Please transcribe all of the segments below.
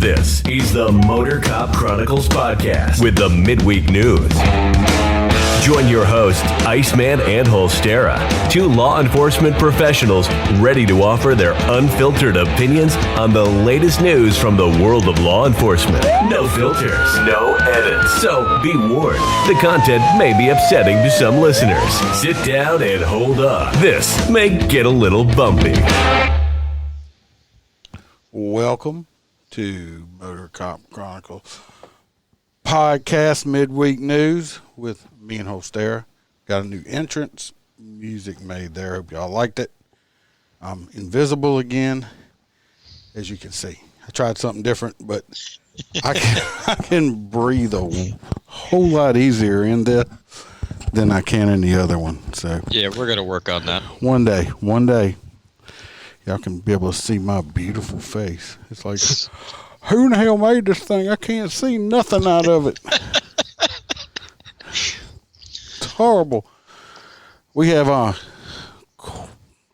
This is the MOTORCOP Chronicles podcast with the midweek news. Join your hosts, Iceman and Holstera, two law enforcement professionals ready to offer their unfiltered opinions on the latest news from the world of law enforcement. No filters, no edits. So be warned, the content may be upsetting to some listeners. Sit down and hold on. This may get a little bumpy. Welcome to MOTORCOP Chronicles podcast midweek news with me and Holstera. Got a new entrance music made there. Hope y'all liked it. I'm invisible again, as you can see. I tried something different, but I can breathe a whole lot easier in this than I can in the other one. So yeah, we're gonna work on that. One day, y'all can be able to see my beautiful face. It's like, who in the hell made this thing? I can't see nothing out of it. It's horrible. We have,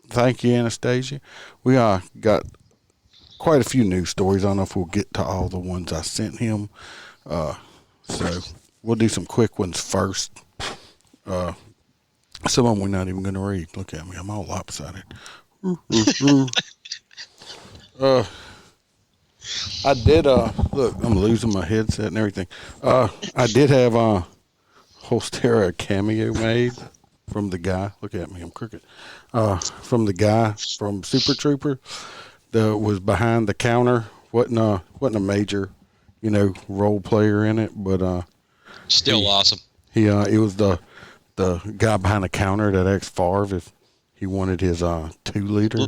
thank you, Anastasia. We got quite a few news stories. I don't know if we'll get to all the ones I sent him. So we'll do some quick ones first. Some of them we're not even going to read. Look at me. I'm all lopsided. I did look, I'm losing my headset and everything. I did have Holstera a cameo made from the guy. Look at me, I'm crooked. From the guy from Super Trooper that was behind the counter. Wasn't a major, role player in it, but still awesome. It was the guy behind the counter that asked Favre if he wanted his 2-liter.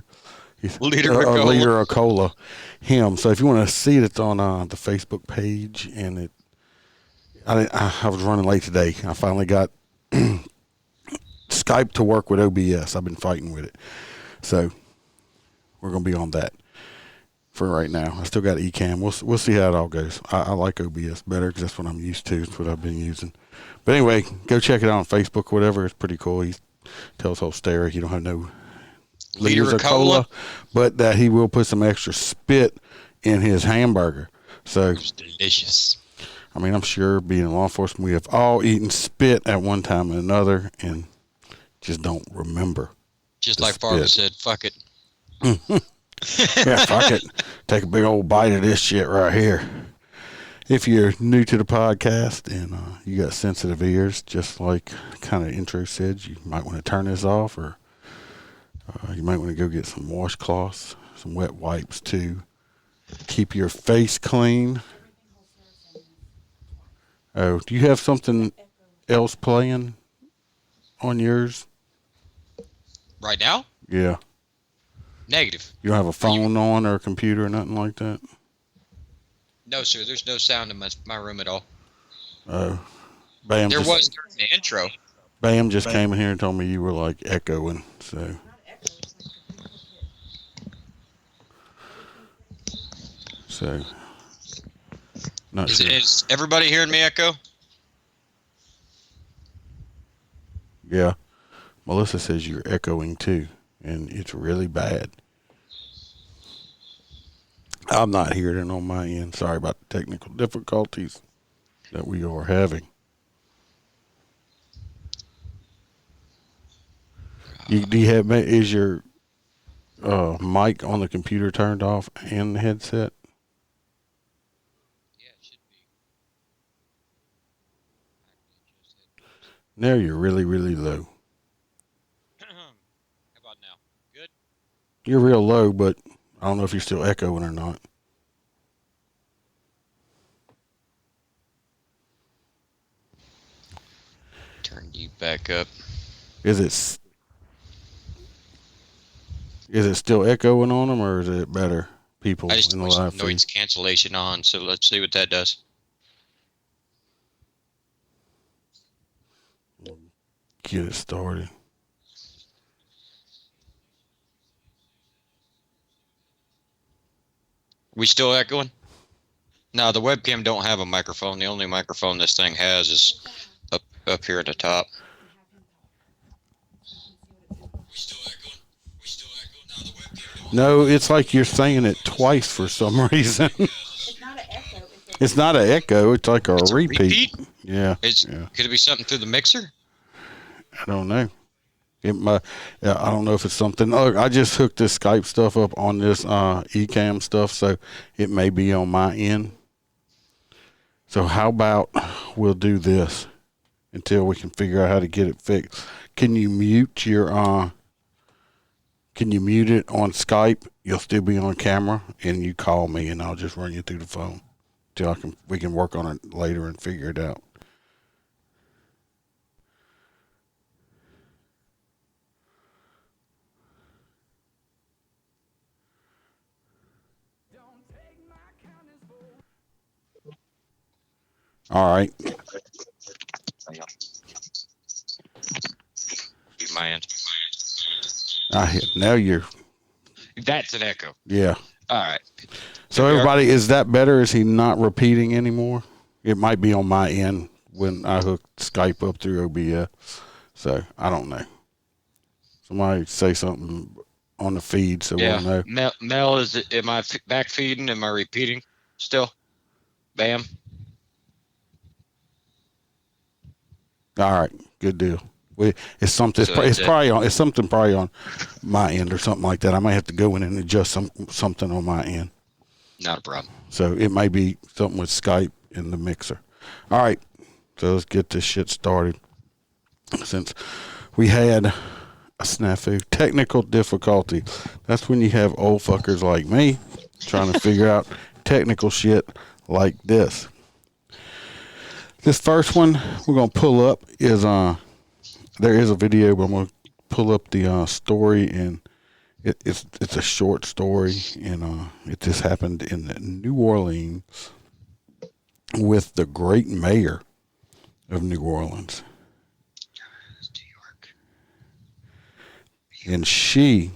Liter of cola. Him. So if you want to see it, it's on the Facebook page. And I was running late today. I finally got Skype to work with OBS. I've been fighting with it. So we're going to be on that for right now. I still got eCam. We'll see how it all goes. I like OBS better because that's what I'm used to. It's what I've been using. But anyway, go check it out on Facebook or whatever. It's pretty cool. He tells Holstera you don't have no liters of cola, but that he will put some extra spit in his hamburger. So it's delicious. I mean, I'm sure being in law enforcement, we have all eaten spit at one time or another and just don't remember. Just like Farmer said, fuck it. Yeah, fuck it. Take a big old bite of this shit right here. If you're new to the podcast and you got sensitive ears, just like kind of intro said, you might want to turn this off, or you might want to go get some washcloths, some wet wipes to keep your face clean. Oh, do you have something else playing on yours? Right now? Yeah. Negative. You don't have a phone on or a computer or nothing like that? No, sir. There's no sound in my room at all. Oh. Bam. There was during the intro. Bam just came in here and told me you were like echoing, so. Not sure. Is everybody hearing me echo? Yeah. Melissa says you're echoing too, and it's really bad. I'm not hearing it on my end. Sorry about the technical difficulties that we are having. Is your mic on the computer turned off and the headset? Yeah, it should be. Now you're really, really low. How about now? Good? You're real low, but I don't know if you're still echoing or not. Turn you back up. Is it still echoing on them, or is it better people I just in the live feed? noise cancellation on, so let's see what that does. Get it started. We still echoing? No, the webcam don't have a microphone. The only microphone this thing has is up here at the top. No, it's like you're saying it twice for some reason. It's not It's not an echo. It's like a repeat. Yeah. Could it be something through the mixer? I don't know. I don't know if it's something. Look, I just hooked this Skype stuff up on this Ecamm stuff, so it may be on my end. So how about we'll do this until we can figure out how to get it fixed. Can you mute your Can you mute it on Skype? You'll still be on camera, and you call me, and I'll just run you through the phone till we can work on it later and figure it out. All right. My end. Now you're. That's an echo. Yeah. All right. So everybody, is that better? Is he not repeating anymore? It might be on my end when I hook Skype up through OBS. So I don't know. Somebody say something on the feed so we'll know. Mel, am I back feeding? Am I repeating still? Bam. All right, good deal. It's something probably on my end or something like that. I might have to go in and adjust something on my end. Not a problem. So it might be something with Skype in the mixer. All right, so let's get this shit started. Since we had a snafu, technical difficulty. That's when you have old fuckers like me trying to figure out technical shit like this. This first one we're going to pull up is, there is a video, but I'm going to pull up the story, and it's a short story, and it just happened in New Orleans with the great mayor of New Orleans. And she's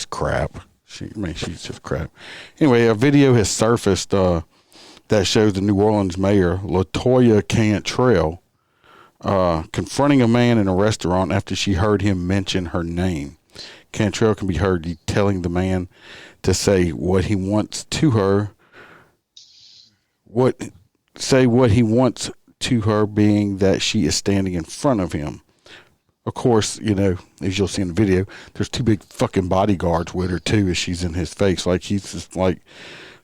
crap. She's just crap. Anyway, a video has surfaced, that shows the New Orleans mayor, LaToya Cantrell, confronting a man in a restaurant after she heard him mention her name. Cantrell can be heard telling the man to say what he wants to her. What he wants to her, being that she is standing in front of him. Of course, you know, as you'll see in the video, there's two big fucking bodyguards with her too as she's in his face. Like he's just like,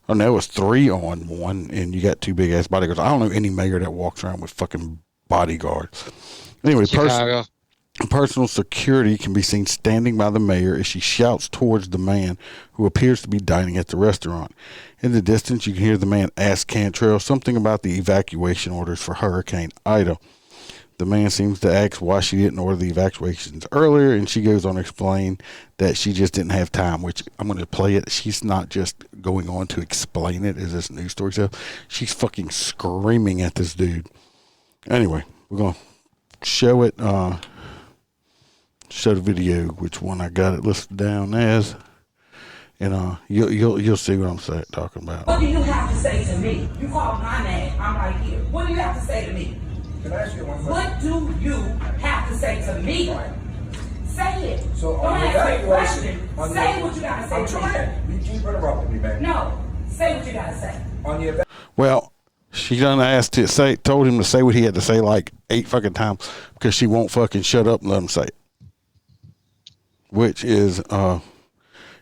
oh no, it's 3-on-1, and you got two big ass bodyguards. I don't know any mayor that walks around with fucking bodyguards. Anyway, personal security can be seen standing by the mayor as she shouts towards the man who appears to be dining at the restaurant. In the distance, you can hear the man ask Cantrell something about the evacuation orders for Hurricane Ida. The man seems to ask why she didn't order the evacuations earlier, and she goes on to explain that she just didn't have time, which I'm going to play it. She's not just going on to explain it as this news story says. She's fucking screaming at this dude. Anyway, we're going to show it, show the video, which one I got it listed down as, and you'll see what I'm talking about. What do you have to say to me? You called my name. I'm right here. What do you have to say to me? Can I ask you one question? What do you have to say to me? Right. Say it. So don't on the ask me a question. evaluation, Say what you gotta say. I'm trying. You keep interrupting me, man. No. Say what you gotta say. On the Well, she done told him to say what he had to say like 8 fucking times because she won't fucking shut up and let him say it. Which is, you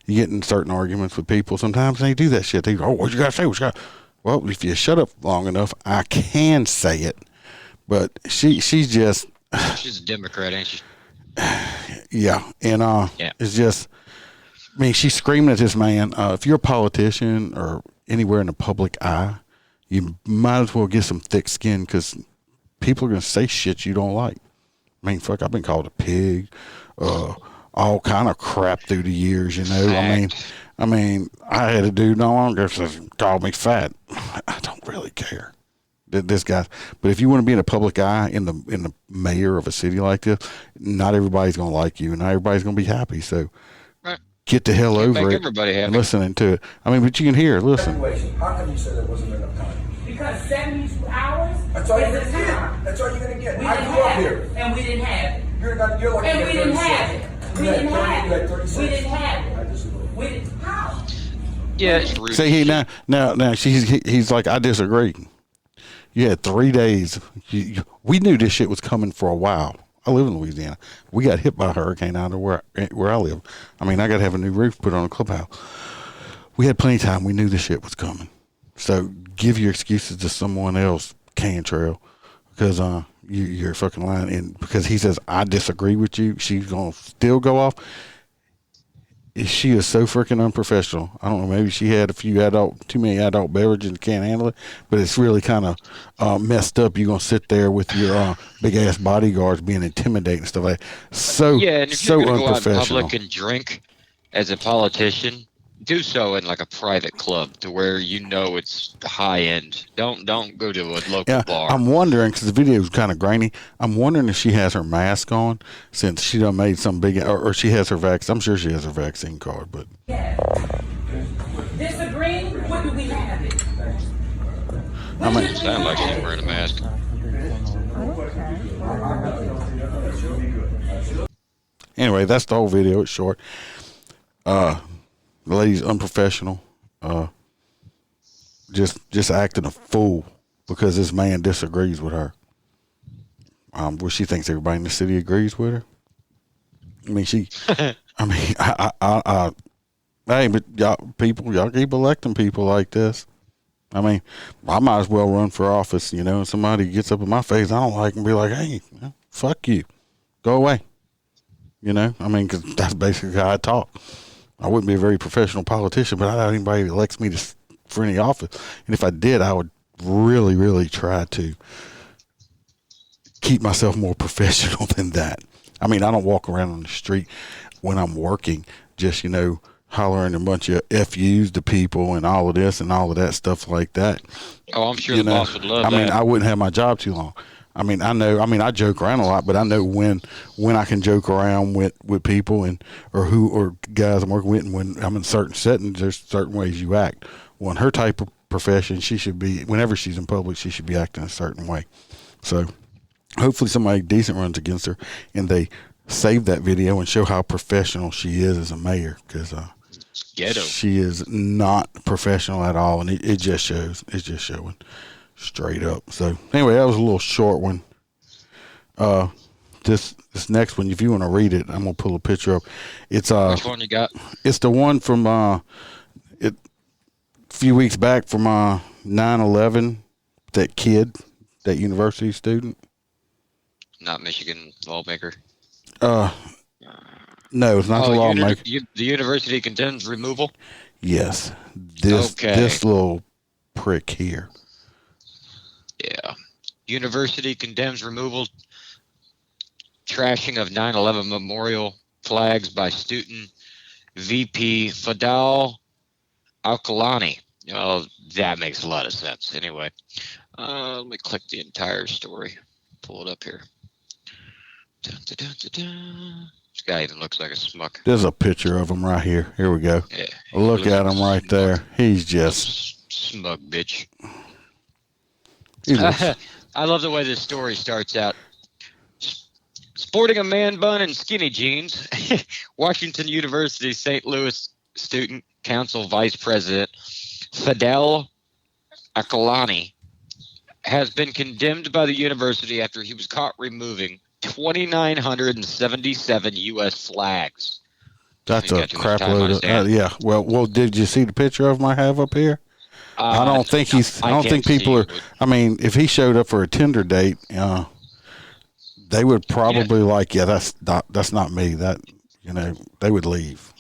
get in certain arguments with people sometimes and they do that shit. They go, oh, what you gotta say? What you got? Well, if you shut up long enough, I can say it. But she's just. She's a Democrat, ain't she? Yeah. And it's just, I mean, she's screaming at this man. If you're a politician or anywhere in the public eye, you might as well get some thick skin because people are going to say shit you don't like. I mean, fuck, I've been called a pig, all kind of crap through the years, you know. I mean, I had a dude no longer called me fat. I don't really care. This guy, but if you want to be in a public eye in the mayor of a city like this, not everybody's going to like you, and not everybody's going to be happy. So get the hell over it and listening to it. I mean, but you can hear. Listen. How come you said there wasn't enough time? Because 72 hours. That's all you're gonna get. That's all you're gonna get. I grew up here, and we didn't have it. You're lucky. And we didn't have it. We didn't have it. We didn't have it. I disagree. How? Yeah, it's rude. See, he's like, I disagree. You had 3 days. We knew this shit was coming for a while. I live in Louisiana. We got hit by a hurricane out of where I live. I mean, I got to have a new roof put on a clubhouse. We had plenty of time. We knew the shit was coming. So give your excuses to someone else, Cantrell, because you're fucking lying. And because he says, I disagree with you, she's going to still go off. She is so freaking unprofessional. I don't know. Maybe she had too many adult beverages and can't handle it. But it's really kind of messed up. You're gonna sit there with your big ass bodyguards being intimidating and stuff like that. So yeah, and if so you're gonna go out in unprofessional. public and drink as a politician, do so in like a private club to where you know it's high end. Don't go to a local bar. I'm wondering, because the video is kind of grainy, I'm wondering if she has her mask on since she done made some big, or she has her vaccine. I'm sure she has her vaccine card, but. Yeah. Disagreeing? What do we have it? I mean, It sounds like she's wearing a mask. Anyway, that's the whole video. It's short. The lady's unprofessional. Just acting a fool because this man disagrees with her. Well, she thinks everybody in the city agrees with her. I mean, hey, but y'all keep electing people like this. I mean, I might as well run for office, and somebody gets up in my face I don't like and be like, hey, fuck you. Go away. I mean, because that's basically how I talk. I wouldn't be a very professional politician, but I doubt anybody elects me for any office. And if I did, I would really, really try to keep myself more professional than that. I mean, I don't walk around on the street when I'm working just, hollering a bunch of FUs to people and all of this and all of that stuff like that. Oh, I'm sure the boss would love that. I mean, I wouldn't have my job too long. I mean, I joke around a lot, but I know when I can joke around with people or guys I'm working with, and when I'm in certain settings, there's certain ways you act. Well, in her type of profession, she should be, whenever she's in public, she should be acting a certain way. So hopefully somebody decent runs against her and they save that video and show how professional she is as a mayor, because she is not professional at all, and it just shows. It's just showing. Straight up. So anyway, that was a little short one. This next one, if you want to read it, I'm gonna pull a picture up. It's Which one you got? It's the one from a few weeks back from 9/11. That kid, that university student. Not Michigan lawmaker. No, it's not the lawmaker. The university condemns removal. Yes, this little prick here. Yeah. University condemns removal, trashing of 9/11 memorial flags by student VP Fadal Alkalani. That makes a lot of sense. Anyway, let me click the entire story. Pull it up here. Dun, dun, dun, dun, dun. This guy even looks like a smuck. There's a picture of him right here. Here we go. Yeah, Look at him right there. He's just smug bitch. He looks, I love the way this story starts out. Sporting a man bun and skinny jeans, Washington University St. Louis Student Council Vice President Fadel Akalani has been condemned by the university after he was caught removing 2,977 U.S. flags. that's a crap load of, yeah. Well, did you see the picture of him I have up here? I don't think people are. I mean, if he showed up for a Tinder date, they would probably that's not me. That they would leave.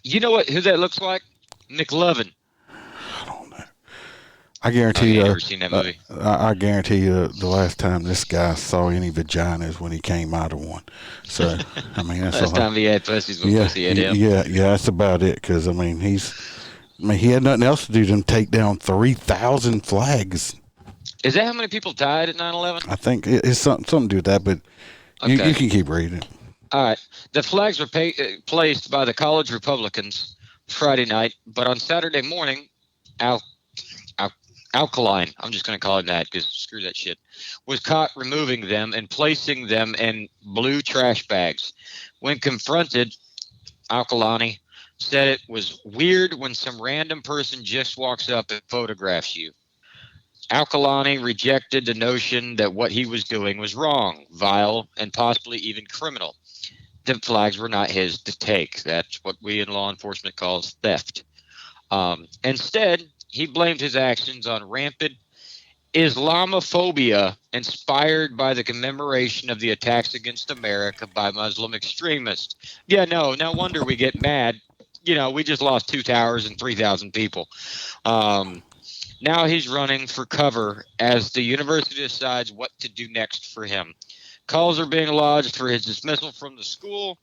You know who that looks like? McLovin. I don't know. I guarantee you. Never seen that movie. I guarantee you, the last time this guy saw any vaginas when he came out of one. So I mean, that's last time he had pussies when pussy had him. Yeah, that's about it. Because I mean, he had nothing else to do than take down 3,000 flags. Is that how many people died at 9/11? I think it's something to do with that, but you can keep reading. All right. The flags were placed by the college Republicans Friday night, but on Saturday morning, Alkaline, I'm just going to call him that because screw that shit, was caught removing them and placing them in blue trash bags. When confronted, Alkalani said it was weird when some random person just walks up and photographs you. Alkalani rejected the notion that what he was doing was wrong, vile, and possibly even criminal. The flags were not his to take. That's what we in law enforcement calls theft. Instead, he blamed his actions on rampant Islamophobia inspired by the commemoration of the attacks against America by Muslim extremists. Yeah, no wonder we get mad. We just lost 2 towers and 3,000 people. Now he's running for cover as the university decides what to do next for him. Calls are being lodged for his dismissal from the school.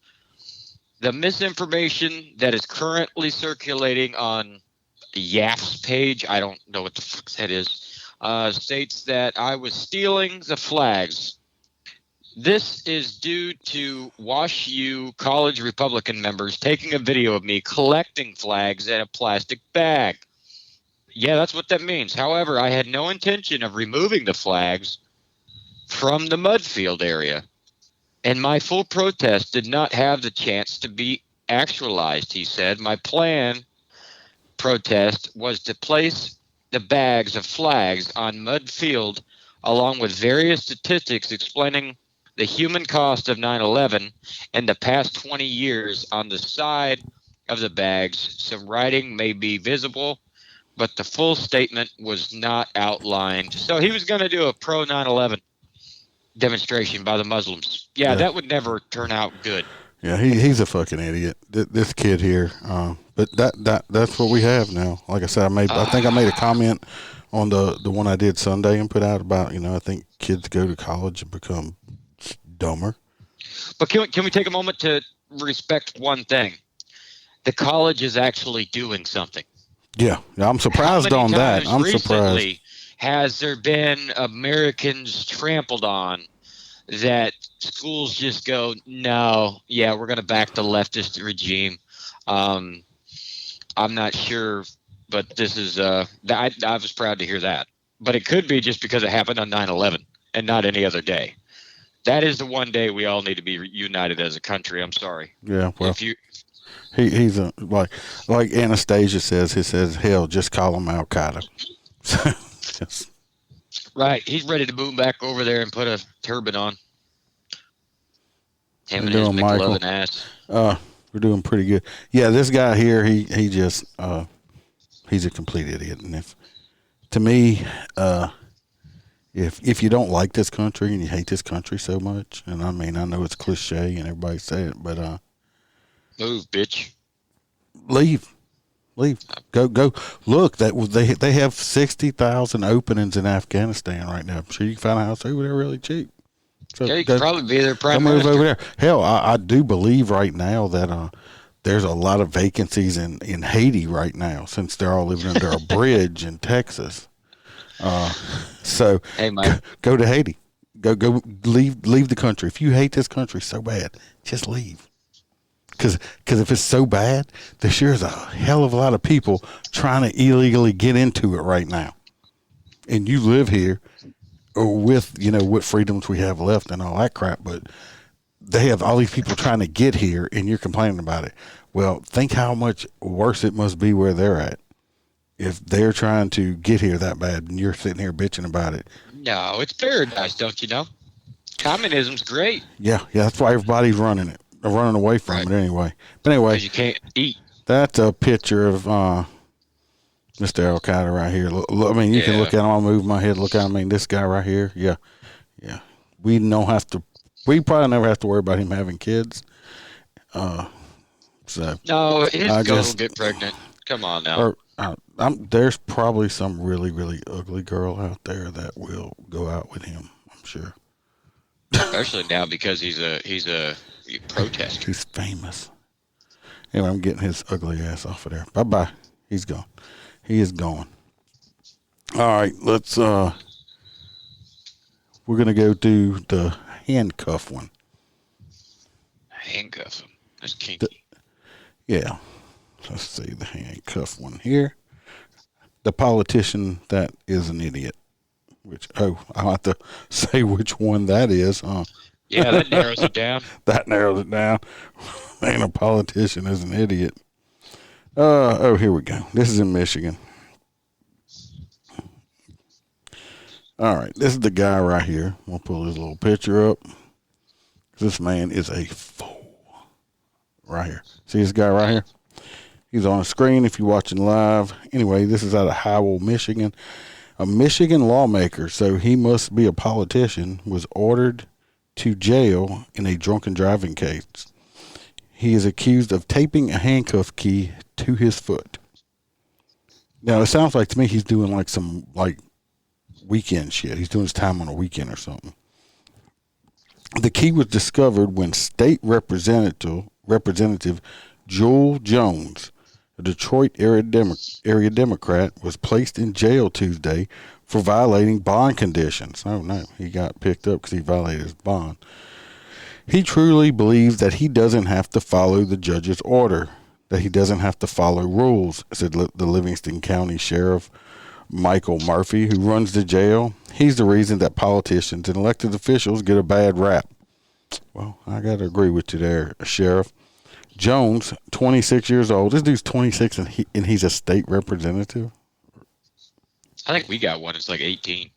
The misinformation that is currently circulating on YAF's page, I don't know what the fuck that is, states that I was stealing the flags. This is due to Wash U college Republican members taking a video of me collecting flags in a plastic bag. Yeah, that's what that means. However, I had no intention of removing the flags from the Mudfield area, and my full protest did not have the chance to be actualized, he said. My plan protest was to place the bags of flags on Mudfield along with various statistics explaining the human cost of 9/11 and the past 20 years on the side of the bags. Some writing may be visible, but the full statement was not outlined. So he was going to do a pro 9/11 demonstration by the Muslims. Yeah, that would never turn out good. Yeah, he's a fucking idiot. This kid here. But that's what we have now. Like I said, I think I made a comment on the one I did Sunday and put out about, I think kids go to college and become dumber. But can we take a moment to respect one thing? The college is actually doing something. Yeah, I'm surprised on that. I'm surprised. Has there been Americans trampled on that schools just go, no, yeah, we're going to back the leftist regime? I'm not sure, but this is I was proud to hear that. But it could be just because it happened on 9/11 and not any other day. That is the one day we all need to be united as a country. I'm sorry. Yeah, well, he's like Anastasia says. He says, hell, just call him Al Qaeda. Right. He's ready to move back over there and put a turban on. Him and his McLovin ass. We're doing pretty good. Yeah, this guy here, he just he's a complete idiot. And to me, if you don't like this country and you hate this country so much, and I mean, I know it's cliche and everybody say it, but move, bitch. Leave. Go. Look, they have 60,000 openings in Afghanistan right now. I'm sure you can find a house over there really cheap. So yeah, you could probably be their prime minister. Move over there. Hell, I do believe right now that there's a lot of vacancies in Haiti right now since they're all living under a bridge in Texas. So hey, Mike. Go to Haiti. Go leave the country. If you hate this country so bad, just leave. Because if it's so bad, there sure is a hell of a lot of people trying to illegally get into it right now. And you live here with, what freedoms we have left and all that crap, but they have all these people trying to get here and you're complaining about it. Well, think how much worse it must be where they're at if they're trying to get here that bad and you're sitting here bitching about it. No, it's paradise, don't you know? Communism's great. Yeah, that's why everybody's running it. Running away from it anyway. But anyway, because you can't eat. That's a picture of Mr. Al Qaeda right here. I mean, you can look at him. I'll move my head. Look at him. I mean, this guy right here. Yeah. We probably never have to worry about him having kids. So no, his girl will get pregnant. Come on now. There's probably some really, really ugly girl out there that will go out with him. I'm sure. Especially now because he's a protester. He's famous. Anyway, I'm getting his ugly ass off of there. Bye-bye. He's gone. He is gone. All right, let's we're going to go do the handcuff one. Handcuff him. That's kinky. Yeah. Let's see the handcuff one here. The politician that is an idiot. I'll have to say which one that is. Yeah, that narrows it down. That narrows it down. Ain't a politician is an idiot. Here we go. This is in Michigan. All right, this is the guy right here. We'll pull his little picture up. This man is a fool. Right here. See this guy right here? He's on the screen if you're watching live. Anyway, this is out of Howell, Michigan. A Michigan lawmaker, so he must be a politician, was ordered to jail in a drunken driving case. He is accused of taping a handcuff key to his foot. Now, it sounds like to me he's doing like some weekend shit. He's doing his time on a weekend or something. The key was discovered when state representative Joel Jones, a Detroit area Democrat, was placed in jail Tuesday for violating bond conditions. Oh, no, he got picked up because he violated his bond. He truly believes that he doesn't have to follow the judge's order, that he doesn't have to follow rules, said the Livingston County Sheriff Michael Murphy, who runs the jail. He's the reason that politicians and elected officials get a bad rap. Well, I got to agree with you there, Sheriff. Jones, 26 years old. This dude's 26 and he's a state representative. I think we got one. It's like 18.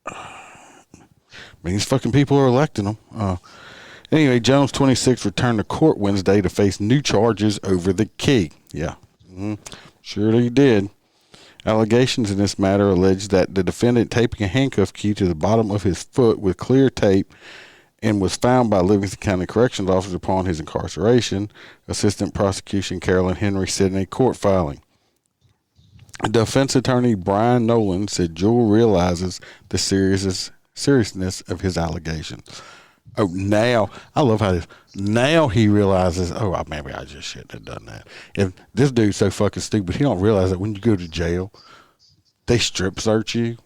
I mean, these fucking people are electing him. Anyway, Jones, 26, returned to court Wednesday to face new charges over the key. Yeah, sure he did. Allegations in this matter allege that the defendant taping a handcuff key to the bottom of his foot with clear tape and was found by Livingston County Corrections officers upon his incarceration, Assistant Prosecution Carolyn Henry said in a court filing. Defense attorney Brian Nolan said Jewell realizes the seriousness of his allegations. Oh, now, I love how this, now he realizes, maybe I just shouldn't have done that. If this dude's so fucking stupid, he don't realize that when you go to jail, they strip search you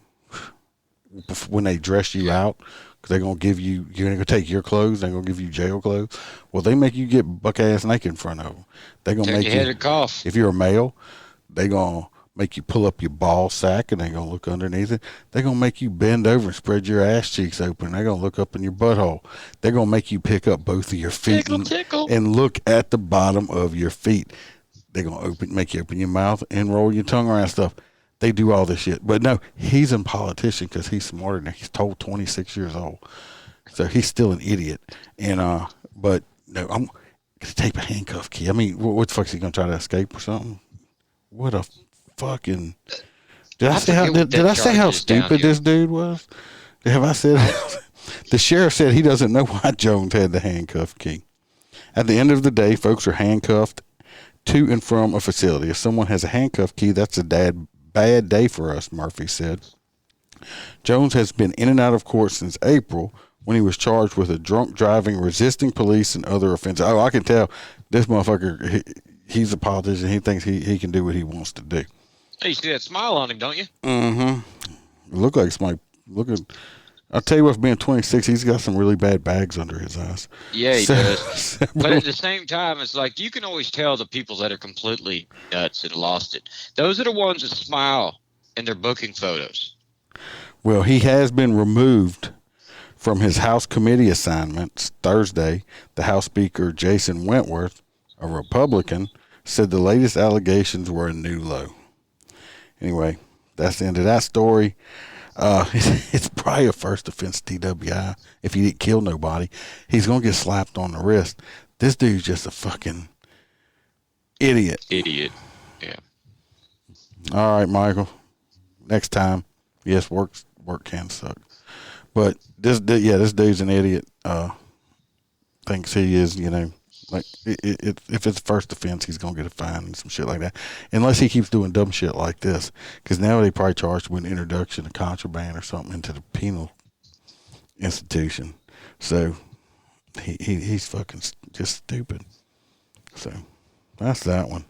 when they dress you out. Because they're going to give you, you're going to take your clothes, they're going to give you jail clothes. Well, they make you get buck-ass naked in front of them. They're going to make you, cough. if you're a male, they're going to make you pull up your ball sack and they're going to look underneath it. They're going to make you bend over and spread your ass cheeks open. They're going to look up in your butthole. They're going to make you pick up both of your feet and look at the bottom of your feet. They're going to make you open your mouth and roll your tongue around stuff. They do all this shit. But no, he's a politician because he's smarter than he's told 26 years old. So he's still an idiot. And, but no, I'm going to tape a handcuff key. I mean, what the fuck is he going to try to escape or something? What a fucking, did I say how stupid this dude was? Have I said, the sheriff said he doesn't know why Jones had the handcuff key. At the end of the day, folks are handcuffed to and from a facility. If someone has a handcuff key, that's a bad day for us, Murphy said. Jones has been in and out of court since April when he was charged with a drunk driving, resisting police, and other offenses. Oh, I can tell this motherfucker, he's a politician. He thinks he can do what he wants to do. Hey, you see that smile on him, don't you? Mm-hmm. Look like somebody, I'll tell you what, for being 26, he's got some really bad bags under his eyes. Yeah, he does. But at the same time, it's like you can always tell the people that are completely nuts and lost it. Those are the ones that smile in their booking photos. Well, he has been removed from his House committee assignments Thursday. The House Speaker, Jason Wentworth, a Republican, said the latest allegations were a new low. Anyway, that's the end of that story. It's probably a first offense DWI. If he didn't kill nobody, he's going to get slapped on the wrist. This dude's just a fucking idiot. Yeah. All right, Michael. Next time. Yes, work can suck. But this dude's an idiot. Thinks he is, like if it's first offense, he's going to get a fine and some shit like that. Unless he keeps doing dumb shit like this. Because now they probably charged with introduction of contraband or something into the penal institution. So he's fucking just stupid. So that's that one.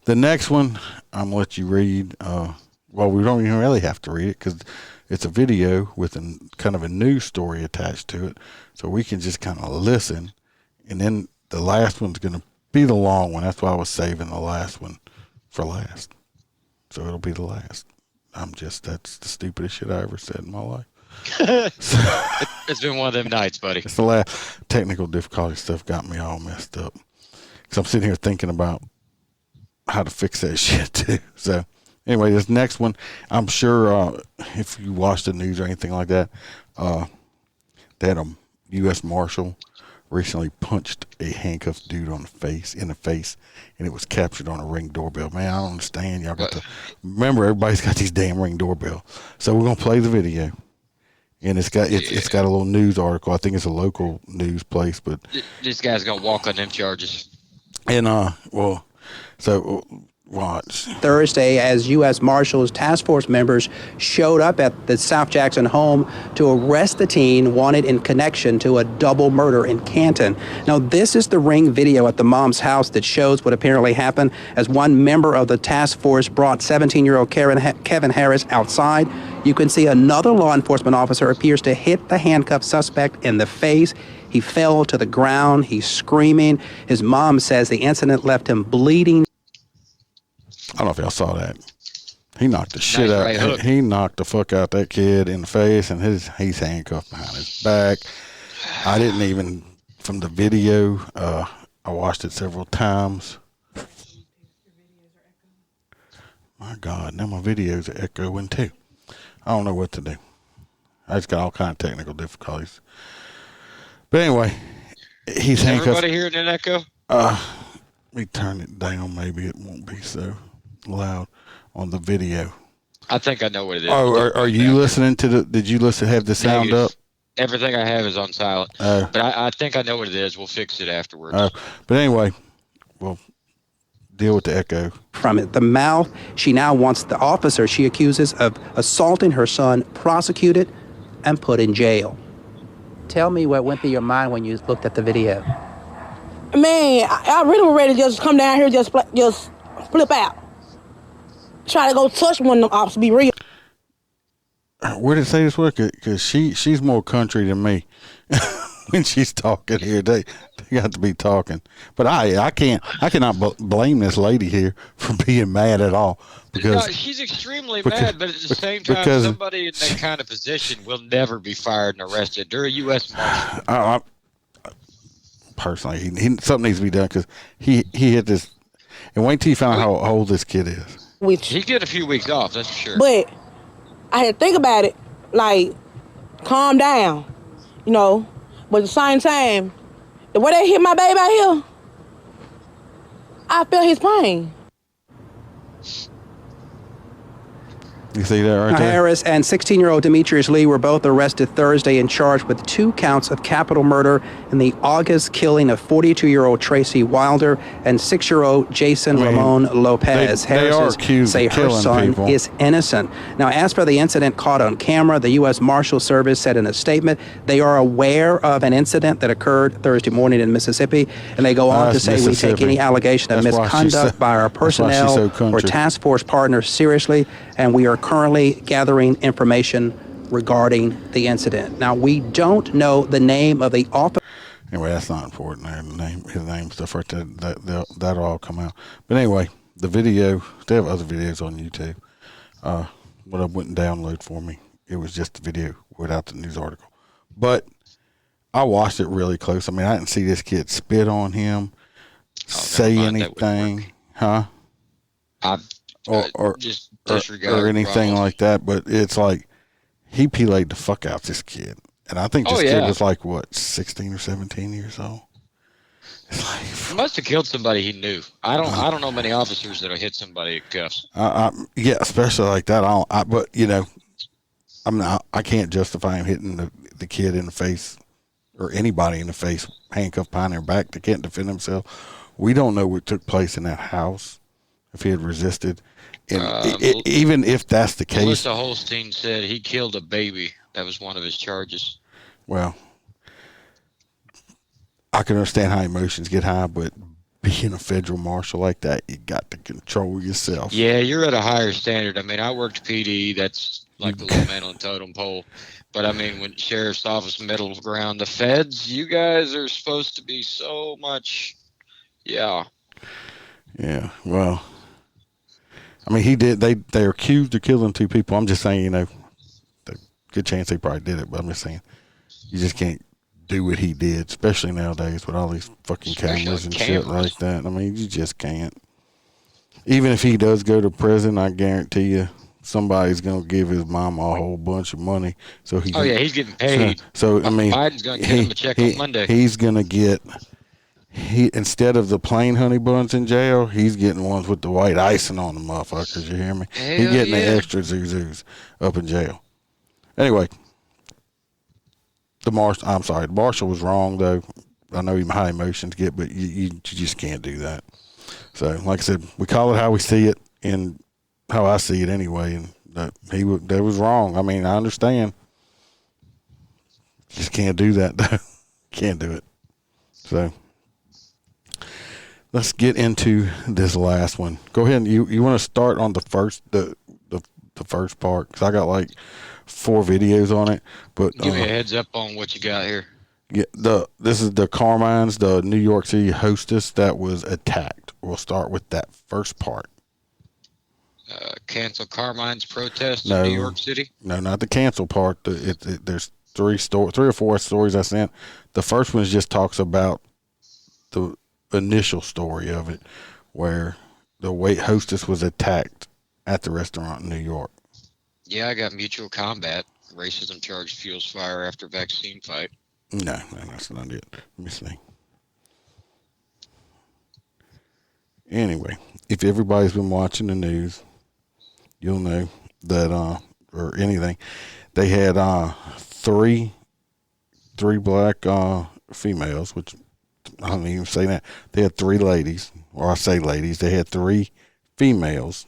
The next one, I'm going to let you read. Well, we don't even really have to read it because it's a video with kind of a news story attached to it. So we can just kind of listen. And then the last one's going to be the long one. That's why I was saving the last one for last. So it'll be the last. That's the stupidest shit I ever said in my life. It's been one of them nights, buddy. It's the last. Technical difficulty stuff got me all messed up. I'm sitting here thinking about how to fix that shit too. So anyway, this next one, I'm sure if you watch the news or anything like that, they had a U.S. Marshal recently punched a handcuffed dude in the face, and it was captured on a Ring doorbell. Man, I don't understand. Y'all got to remember, everybody's got these damn Ring doorbell. So we're gonna play the video, and it's got a little news article. I think it's a local news place, but this guy's gonna walk on them charges. And watch. Thursday, as U.S. Marshals task force members showed up at the South Jackson home to arrest the teen wanted in connection to a double murder in Canton. Now, this is the Ring video at the mom's house that shows what apparently happened as one member of the task force brought 17-year-old Kevin Harris outside. You can see another law enforcement officer appears to hit the handcuffed suspect in the face. He fell to the ground. He's screaming. His mom says the incident left him bleeding. I don't know if y'all saw that. He knocked the shit out. Right hook. He knocked the fuck out that kid in the face, and he's handcuffed behind his back. I didn't even, from the video, I watched it several times. My God, now my videos are echoing too. I don't know what to do. I just got all kind of technical difficulties. But anyway, he's handcuffed. Everybody hearing an echo? Let me turn it down. Maybe it won't be so loud on the video. I think I know what it is. Oh, are you listening to the? Did you have the sound up? Everything I have is on silent. But I think I know what it is. We'll fix it afterwards. But anyway, we'll deal with the echo. From the mouth, she now wants the officer she accuses of assaulting her son prosecuted and put in jail. Tell me what went through your mind when you looked at the video. Man, I really was ready to just come down here, just flip out. Try to go touch one of them ops, be real. Where did it say this was? Because she's more country than me. When she's talking here, they got to be talking. But I cannot blame this lady here for being mad at all. Because she's extremely mad, but at the same time, somebody in that kind of position will never be fired and arrested. They're a U.S. Marshal. Personally, something needs to be done because he hit this. And wait till you find out how old this kid is. He get a few weeks off, that's for sure. But I had to think about it, like, calm down, But at the same time, the way they hit my baby out here, I felt his pain. You see that right there? Harris and 16-year-old Demetrius Lee were both arrested Thursday and charged with 2 counts of capital murder in the August killing of 42-year-old Tracy Wilder and 6-year-old Jason Ramon Lopez. They are accused say of her killing son people. is innocent. Now, as for the incident caught on camera, the U.S. Marshal Service said in a statement they are aware of an incident that occurred Thursday morning in Mississippi, and they go on to say we take any allegation of misconduct by our personnel or task force partners seriously, and we are currently gathering information regarding the incident. Now, we don't know the name of the officer. Anyway, that's not important. His name, stuff right there, that'll all come out. But anyway, the video, they have other videos on YouTube. What I wouldn't download for me, it was just the video without the news article. But I watched it really close. I mean, I didn't see this kid spit on him, say anything, huh? Or just disregard or anything like that, but it's like he PLA'd the fuck out this kid, and I think this kid was like 16 or 17 years old. It's like he must have killed somebody he knew. I don't know many officers that'll hit somebody in cuffs. Yeah, especially like that. But I can't justify him hitting the kid in the face or anybody in the face, handcuffed behind their back. They can't defend themselves. We don't know what took place in that house. If he had resisted, and even if that's the case, Melissa Holstein said he killed a baby. That was one of his charges. Well, I can understand how emotions get high, but being a federal marshal like that, you got to control yourself. Yeah, you're at a higher standard. I mean, I worked PD. That's like the low man on the totem pole. But I mean, when sheriff's office, middle ground, the feds, you guys are supposed to be so much. Yeah. Yeah. Well. I mean, he did. They're accused of killing 2 people. I'm just saying, the good chance they probably did it. But I'm just saying, you just can't do what he did, especially nowadays with all these fucking cameras and shit like that. I mean, you just can't. Even if he does go to prison, I guarantee you somebody's going to give his mom a whole bunch of money. So he. Oh yeah, he's getting paid. So I mean, Biden's going to get him a check on Monday. He's going to get. Instead of the plain honey buns in jail, he's getting ones with the white icing on the motherfuckers. You hear me? He's getting the extra zuzus up in jail. Anyway, the Marshal was wrong though. I know high emotions get, but you just can't do that. So, like I said, we call it how we see it and how I see it anyway. And that was wrong. I mean, I understand. Just can't do that though. Can't do it. So. Let's get into this last one. Go ahead. You want to start on the first part because I got like 4 videos on it. But give me a heads up on what you got here. Yeah, this is the Carmine's, the New York City Hostess that was attacked. We'll start with that first part. Cancel Carmine's protest in New York City. No, not the cancel part. There's 3 or 4 stories I sent. The first one just talks about the initial story of it, where the hostess was attacked at the restaurant in New York. Yeah, I got mutual combat. Racism charge fuels fire after vaccine fight. No, that's not it. Let me see. Anyway, if everybody's been watching the news, you'll know that, or anything, they had 3 black females, which I don't even say that. They had 3 ladies, or I say ladies. They had 3 females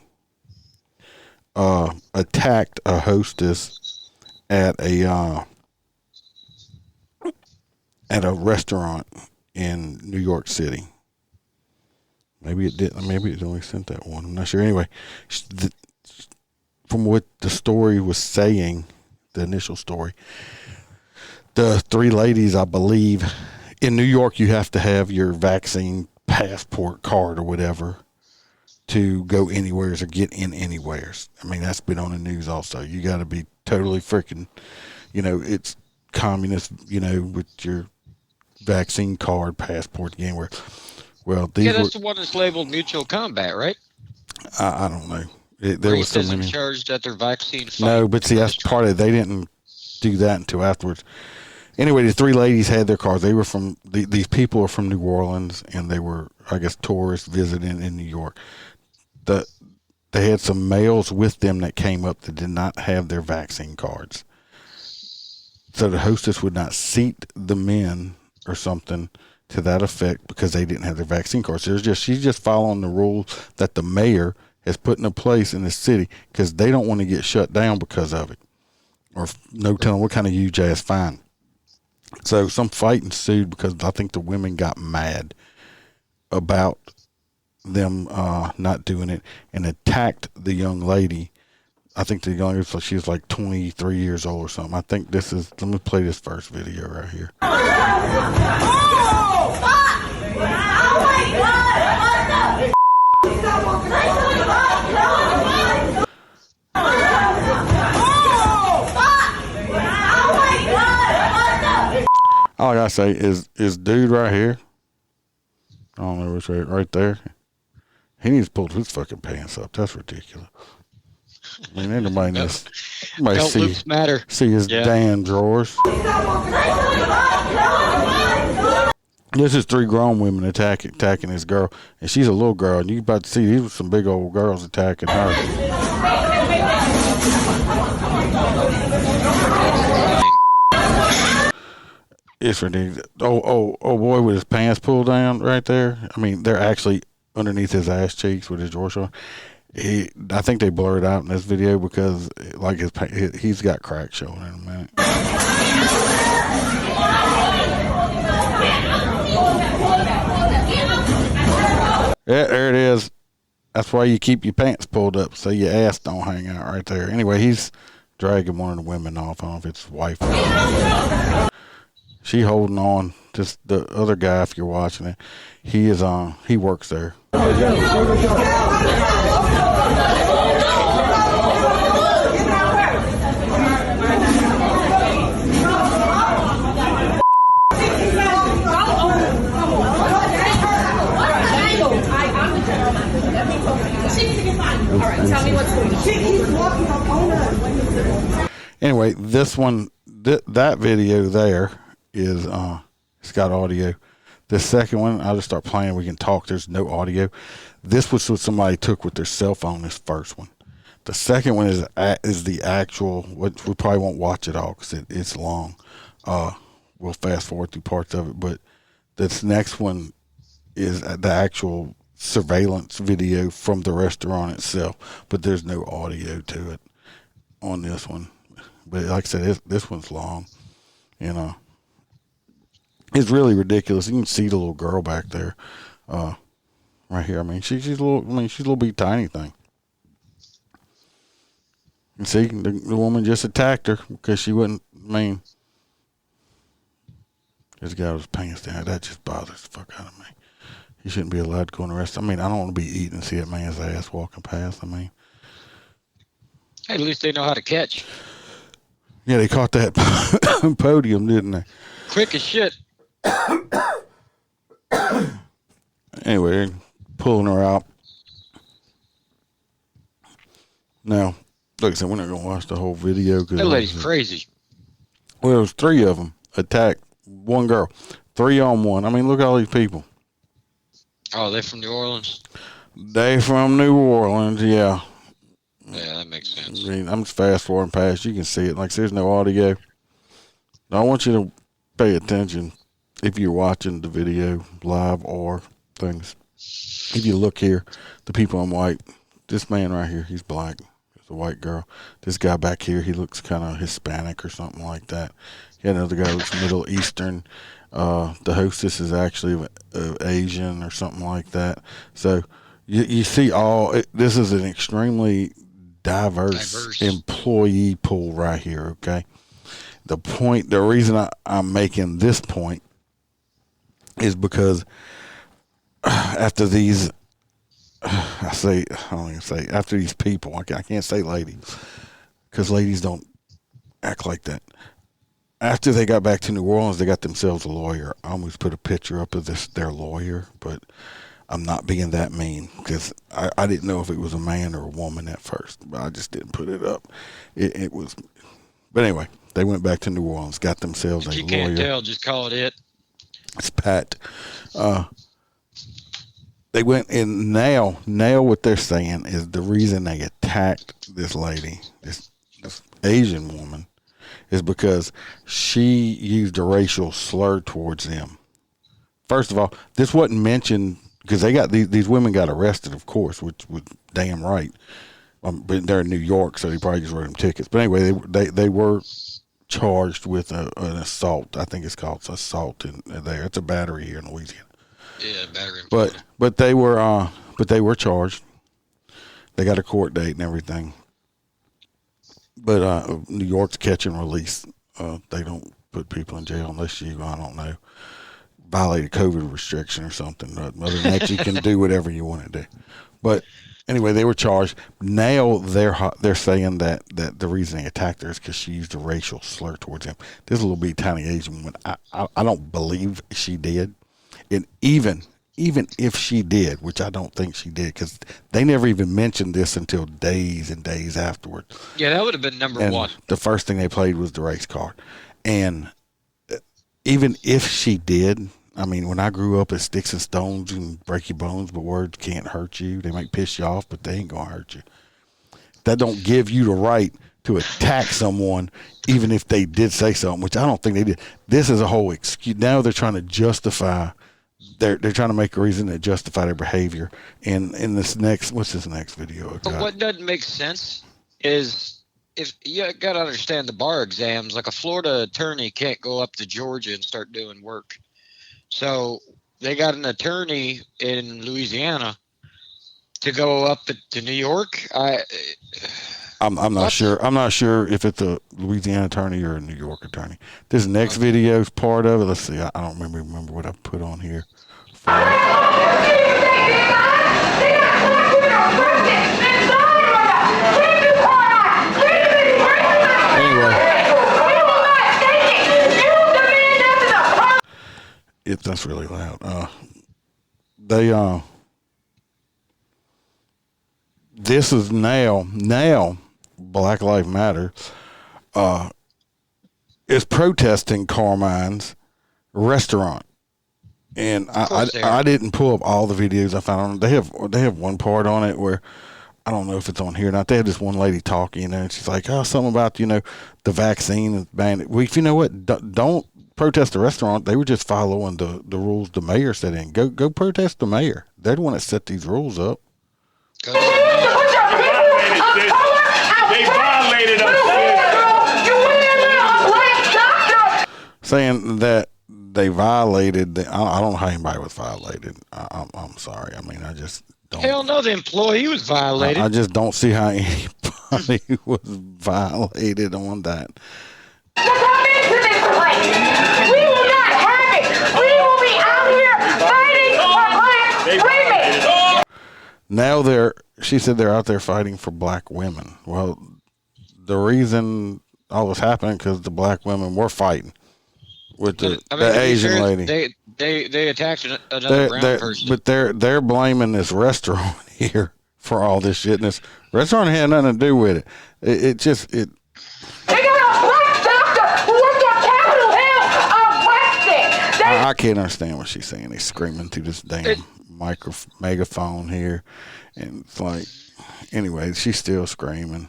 attacked a hostess at a restaurant in New York City. Maybe it did. Maybe it only sent that one. I'm not sure. Anyway, from what the story was saying, the initial story, the 3 ladies, I believe. In New York, you have to have your vaccine passport card or whatever to go anywheres or get in anywheres. I mean, that's been on the news also. You got to be totally freaking, it's communist, with your vaccine card, passport, anywhere. Well, that's the one that's labeled mutual combat, right? I don't know. There was so many charged at their vaccine fight. No, but see, that's part of it. They didn't do that until afterwards. Anyway, the 3 ladies had their cars. They were from these people are from New Orleans, and they were, I guess, tourists visiting in New York. They had some males with them that came up that did not have their vaccine cards. So the hostess would not seat the men or something to that effect because they didn't have their vaccine cards. So she's just following the rules that the mayor has put into place in the city because they don't want to get shut down because of it, or no telling what kind of huge ass fine. So some fight ensued because I think the women got mad about them not doing it and attacked the young lady. I think the young lady, so she was like 23 years old or something. I think let me play this first video right here. Oh my God! All I gotta say is dude right here. I don't know which right there. He needs to pull his fucking pants up. That's ridiculous. I mean, anybody knows. See his damn drawers. This is 3 grown women attacking this girl, and she's a little girl. And you about to see these were some big old girls attacking her. It's ridiculous. Oh boy, with his pants pulled down right there. I mean, they're actually underneath his ass cheeks with his drawers on. I think they blurred out in this video because like he's got crack showing in a minute. Yeah, there it is. That's why you keep your pants pulled up so your ass don't hang out right there. Anyway, he's dragging one of the women off. I don't know if it's his wife. She holding on. Just the other guy, if you're watching it, he works there. All right, tell me what's going on. She keeps walking up on us. Anyway, this one, that video there is, it's got audio. The second one, I'll just start playing. We can talk. There's no audio. This was what somebody took with their cell phone, this first one. The second one is the actual, which we probably won't watch it all because it's long. We'll fast forward through parts of it. But this next one is the actual surveillance video from the restaurant itself. But there's no audio to it on this one. But like I said, this one's long. You know. It's really ridiculous. You can see the little girl back there, right here. I mean, she's a little. I mean, she's a little bitty tiny thing. You see, the woman just attacked her because she wouldn't. I mean, this guy with his pants down. That just bothers the fuck out of me. He shouldn't be allowed to go in the restaurant. I mean, I don't want to be eating and see that man's ass walking past. I mean, hey, at least they know how to catch. Yeah, they caught that podium, didn't they? Quick as shit. Anyway, they're pulling her out. Now, like I said, we're not going to watch the whole video. That lady's crazy. Well, there was 3 of them attacked one girl. 3 on 1. I mean, look at all these people. Oh, they're from New Orleans? They from New Orleans, yeah. Yeah, that makes sense. I mean, I'm just fast forwarding past. You can see it. Like, there's no audio. I want you to pay attention if you're watching the video live or things. If you look here, the people on white, this man right here, he's black. It's a white girl. This guy back here, he looks kind of Hispanic or something like that. Another guy looks Middle Eastern. The hostess is actually Asian or something like that. So you see this is an extremely diverse employee pool right here, okay? The reason I'm making this point is because after these, after these people, I can't say ladies, because ladies don't act like that. After they got back to New Orleans, they got themselves a lawyer. I almost put a picture up of their lawyer, but I'm not being that mean because I didn't know if it was a man or a woman at first, but I just didn't put it up. It was, but anyway, they went back to New Orleans, got themselves a lawyer. You can't tell, just call it. It's Pat. They went and now what they're saying is the reason they attacked this lady, this Asian woman, is because she used a racial slur towards them. First of all, this wasn't mentioned because they got these women got arrested, of course, which was damn right. But they're in New York, so they probably just wrote them tickets. But anyway, they were charged with an assault. I think it's called assault in there. It's a battery here in Louisiana. Yeah, battery. But they were charged. They got a court date and everything. But New York's catch and release. They don't put people in jail unless you, I don't know, violate a COVID restriction or something. Other than that, you can do whatever you want to do. But anyway, they were charged. Now they're saying that the reason they attacked her is because she used a racial slur towards him. This little bitty tiny Asian woman, I don't believe she did. And even if she did, which I don't think she did, because they never even mentioned this until days and days afterward. Yeah, that would have been number one. The first thing they played was the race card. And even if she did, I mean, when I grew up, it's sticks and stones and break your bones, but words can't hurt you. They might piss you off, but they ain't going to hurt you. That don't give you the right to attack someone, even if they did say something, which I don't think they did. This is a whole excuse. Now they're trying to justify. They're trying to make a reason to justify their behavior. And in this what's this next video? But what doesn't make sense is if you got to understand the bar exams, like a Florida attorney can't go up to Georgia and start doing work. So they got an attorney in Louisiana to go up to New York. I'm not sure. I'm not sure if it's a Louisiana attorney or a New York attorney. This next video is part of it. Let's see. I don't remember what I put on here. That's really loud. this is now Black Lives Matter is protesting Carmine's restaurant. And I didn't pull up all the videos I found on it. They have one part on it where I don't know if it's on here or not. They had this one lady talking, and she's like, "Oh, something about the vaccine and ban it." Well, if you know what, don't protest the restaurant. They were just following the rules the mayor set in. Go protest the mayor. They're the one that set these rules up. They violated us. Saying that they violated. I don't know how anybody was violated. I'm sorry. I mean, I just don't. Hell no, the employee was violated. I just don't see how anybody was violated on that. To come into this place. We will not have it. We will be out here fighting for black women. Now she said they're out there fighting for black women. Well, the reason all this happened because the black women were fighting with the Asian lady. They attacked another brown person. But they're blaming this restaurant here for all this shit. And this restaurant had nothing to do with it. It just. They got a black doctor who worked on Capitol Hill arrested. I can't understand what she's saying. They're screaming through this damn megaphone here. And it's like, anyway, she's still screaming.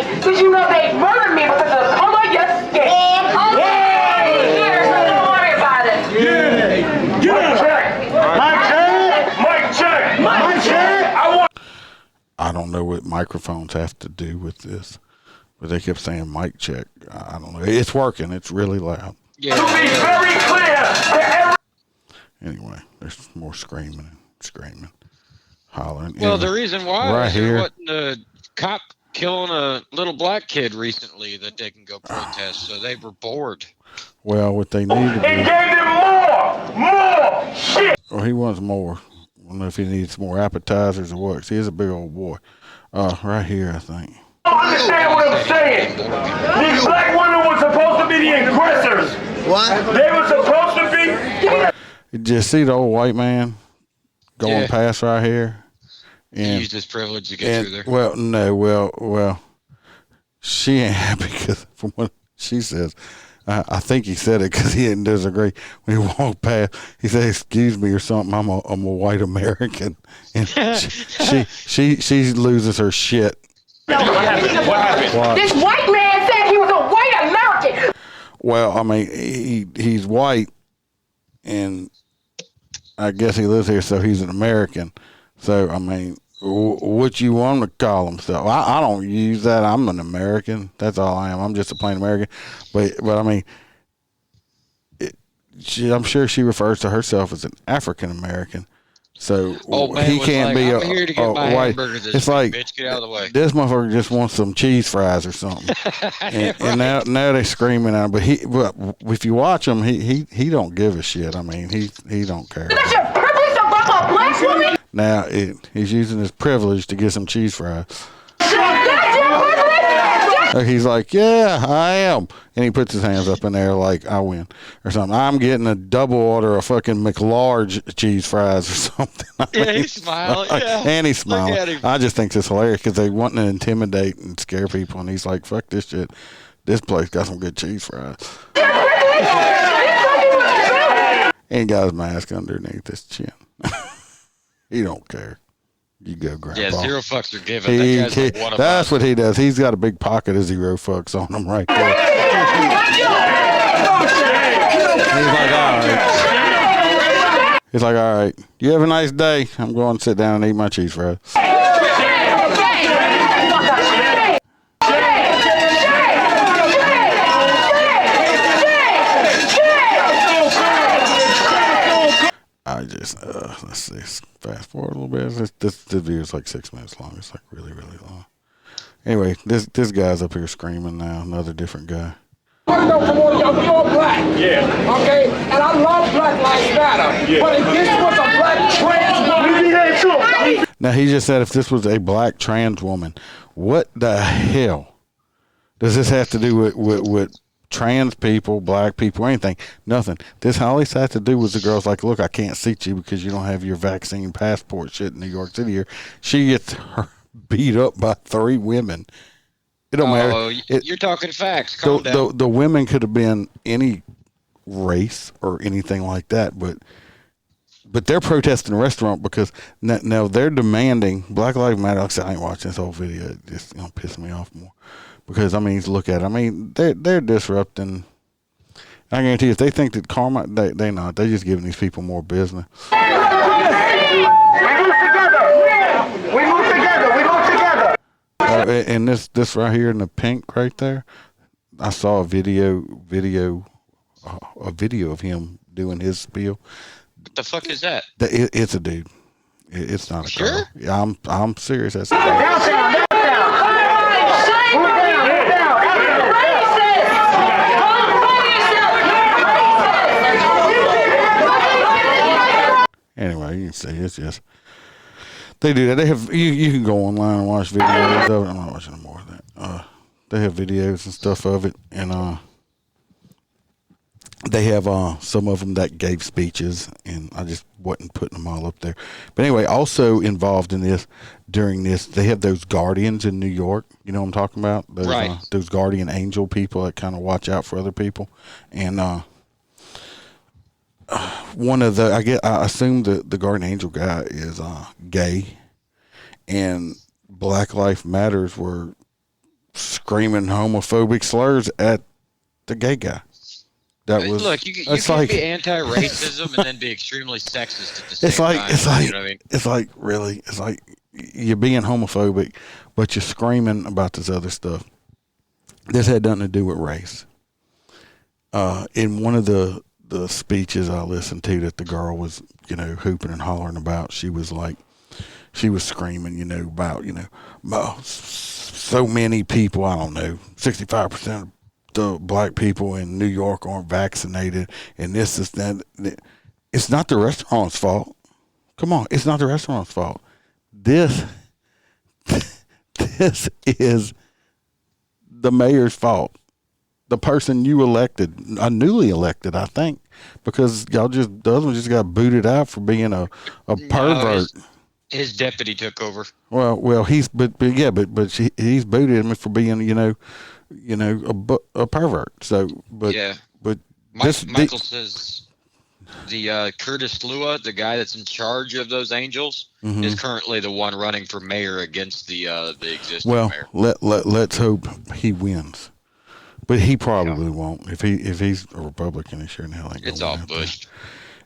Because you know they murdered me because of the color of your skin. Don't worry about it. Mic check. I don't know what microphones have to do with this, but they kept saying mic check. I don't know. It's working. It's really loud. Yeah. To be very clear. Anyway, there's more screaming, hollering. Well, anyway, the reason why right here, wasn't a cop killing a little black kid recently that they can go protest, so they were bored. Well, what they need to do. It gave them more shit. Well, he wants more. I don't know if he needs more appetizers or what. 'Cause he is a big old boy. Right here, I think. I don't understand what I'm saying. These black women were supposed to be the aggressors. What? They were supposed to be. Did you see the old white man going past right here? And, he used his privilege to get through there. Well, no, well, she ain't happy because from what she says, I think he said it because he didn't disagree. When he walked past, he said, "Excuse me" or something. I'm a white American, and she loses her shit. What happened? This white man said he was a white American. Well, I mean, he's white, and I guess he lives here, so he's an American. So, I mean, what you want to call himself? I don't use that. I'm an American. That's all I am. I'm just a plain American. But I mean, I'm sure she refers to herself as an African American. So he can't be I'm here to get my white. hamburger It's like, bitch, get out of the way. This motherfucker just wants some cheese fries or something. and now they screaming at him. But if you watch him, he don't give a shit. I mean, he don't care. That's your privilege to fuck a black woman? Now he's using his privilege to get some cheese fries. He's like, "Yeah, I am," and he puts his hands up in there like, "I win" or something. I'm getting a double order of fucking McLarge cheese fries or something. He's smiling. Yeah. And he's smiling. I just think it's hilarious because they want to intimidate and scare people, and he's like, "Fuck this shit. This place got some good cheese fries." And he got his mask underneath his chin. He don't care. You go, Grandpa. Yeah, zero fucks are given. That guy's like that's what he does. He's got a big pocket of zero fucks on him right there. He's like, all right. You have a nice day. I'm going to sit down and eat my cheese fries. I just let's see. Fast forward a little bit. This video is like 6 minutes long. It's like really, really long. Anyway, this guy's up here screaming now. Another different guy. You're black. Yeah. Okay? And I love Black Lives Matter. Yeah. But if this was a black trans woman. Now, he just said if this was a black trans woman, what the hell Does this have to do with trans people, black people, anything? Nothing. This all this has to do with the girls like, look, I can't seat you because you don't have your vaccine passport shit in New York City here. She gets beat up by 3 women. It don't matter. You're talking facts. Calm down. The women could have been any race or anything like that, but they're protesting the restaurant because now they're demanding Black Lives Matter. Like I said, I ain't watching this whole video. It's just gonna piss me off more because look at it. They're disrupting. I guarantee you, if they think that karma, they not. They're just giving these people more business. We move together. And this right here in the pink right there, I saw a video of him doing his spiel. What the fuck is that? It's a dude. It's not a girl. Yeah, I'm serious. That's a dude. Down. Anyway, you can see it's just they do that. They have you can go online and watch videos of it. I'm not watching more of that. They have videos and stuff of it, and they have some of them that gave speeches, and I just wasn't putting them all up there. But anyway, also involved in this during this, they have those guardians in New York. You know what I'm talking about? Those, right. Those guardian angel people that kind of watch out for other people, and one of the I assume the guardian angel guy is gay, and Black Lives Matters were screaming homophobic slurs at the gay guy. That was look. You can be anti-racism and then be extremely sexist at the same time. You know what I mean? It's like really. It's like you're being homophobic, but you're screaming about this other stuff. This had nothing to do with race. In one of the speeches I listened to that the girl was, hooping and hollering about, she was screaming, about, so many people, I don't know, 65% of the black people in New York aren't vaccinated, and this is that. It's not the restaurant's fault. Come on, it's not the restaurant's fault. This is the mayor's fault. The person you elected, newly elected, I think, because the other one just got booted out for being a pervert. His deputy took over. Well, he's booted him for being, a pervert. So, but yeah, but Michael says the Curtis Lua, the guy that's in charge of those angels, is currently the one running for mayor against the existing mayor. Let's hope he wins. But he probably won't. If he's a Republican, he sure in hell ain't. It's all Bush.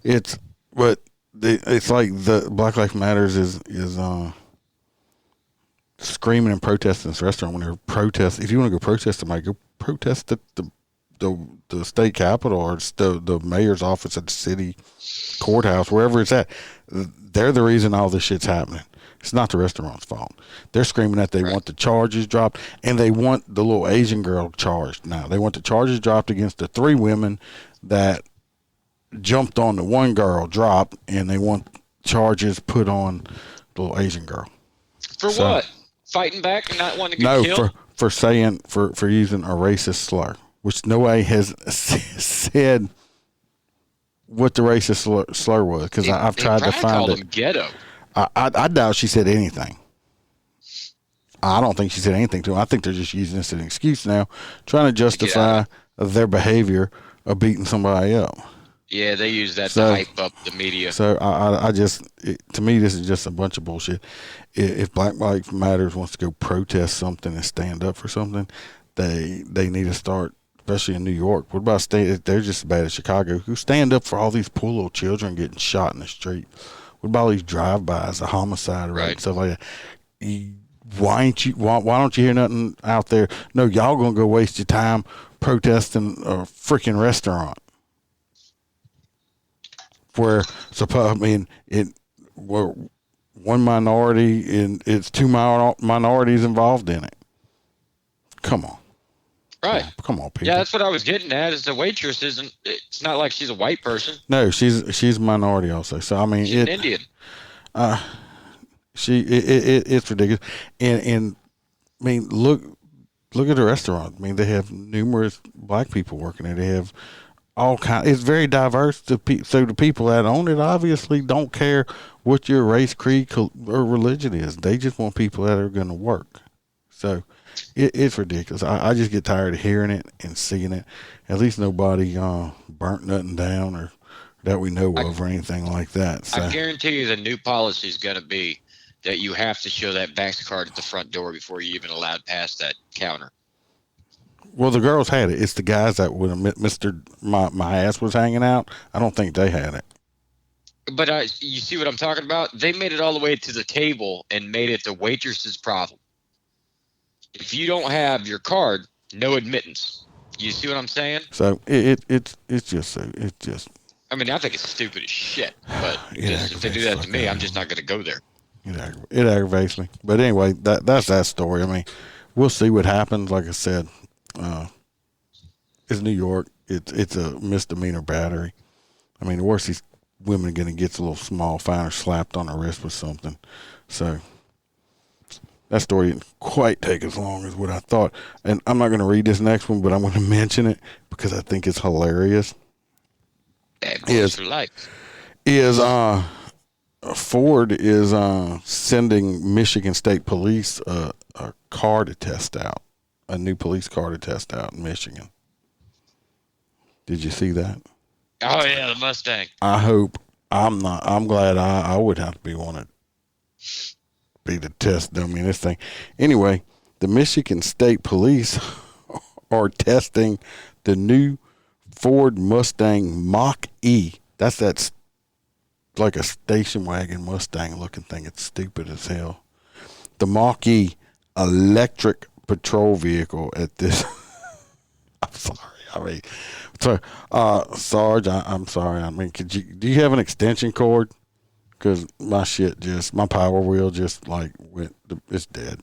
It's like the Black Lives Matters is screaming and protesting this restaurant when they're protesting. If you want to go protest somebody, go protest at the state capitol or the mayor's office at the city courthouse, wherever it's at. They're the reason all this shit's happening. It's not the restaurant's fault. They're screaming that they want the charges dropped, and they want the little Asian girl charged now. They want the charges dropped against the 3 women that jumped on the one girl dropped, and they want charges put on the little Asian girl. For what? Fighting back and not wanting to get killed? No, for saying, for using a racist slur, which nobody has said what the racist slur was, because I've tried to find it. Ghetto. I doubt she said anything. I don't think she said anything to him. I think they're just using this as an excuse now, trying to justify their behavior of beating somebody up. Yeah, they use that to hype up the media. So to me, this is just a bunch of bullshit. If Black Lives Matters wants to go protest something and stand up for something, they need to start, especially in New York. What about they're just as bad as Chicago, who stand up for all these poor little children getting shot in the street. What about all these drive-bys, the homicide rate, and stuff like that? Why don't you hear nothing out there? No, y'all gonna go waste your time protesting a freaking restaurant where one minority and it's 2 minorities involved in it. Come on. Right. Come on, people. Yeah, that's what I was getting at. Is the waitress isn't? It's not like she's a white person. No, she's a minority also. So I mean, she's an Indian. It's ridiculous. And I mean, look look at the restaurant. I mean, they have numerous black people working there. They have all kind. It's very diverse. So the people that own it obviously don't care what your race, creed, or religion is. They just want people that are going to work. So it's ridiculous. I just get tired of hearing it and seeing it. At least nobody burnt nothing down or that we know of or anything like that. So. I guarantee you the new policy is going to be that you have to show that Vax card at the front door before you even allowed past that counter. Well, the girls had it. It's the guys that when my ass was hanging out, I don't think they had it. But you see what I'm talking about? They made it all the way to the table and made it the waitress's problem. If you don't have your card, no admittance. You see what I'm saying? So it's just. I mean, I think it's stupid as shit. But if they do that to me, I'm just not going to go there. It aggravates me. But anyway, that's that story. I mean, we'll see what happens. Like I said, it's New York. It's a misdemeanor battery. I mean, the worst these women are going to get is a little small fine or slapped on the wrist with something. So that story didn't quite take as long as what I thought. And I'm not going to read this next one, but I'm going to mention it because I think it's hilarious. Ford is sending Michigan State Police a car to test out, a new police car to test out in Michigan. Did you see that? Oh yeah, the Mustang. I'm glad I would have to be one to be the test dummy in this thing. Anyway, the Michigan State Police are testing the new Ford Mustang Mach-E. That's like a station wagon Mustang looking thing. It's stupid as hell. The Mach-E electric patrol vehicle at this. I'm sorry. I mean, Sarge, I'm sorry. I mean, do you have an extension cord? Because my power wheel just like it's dead.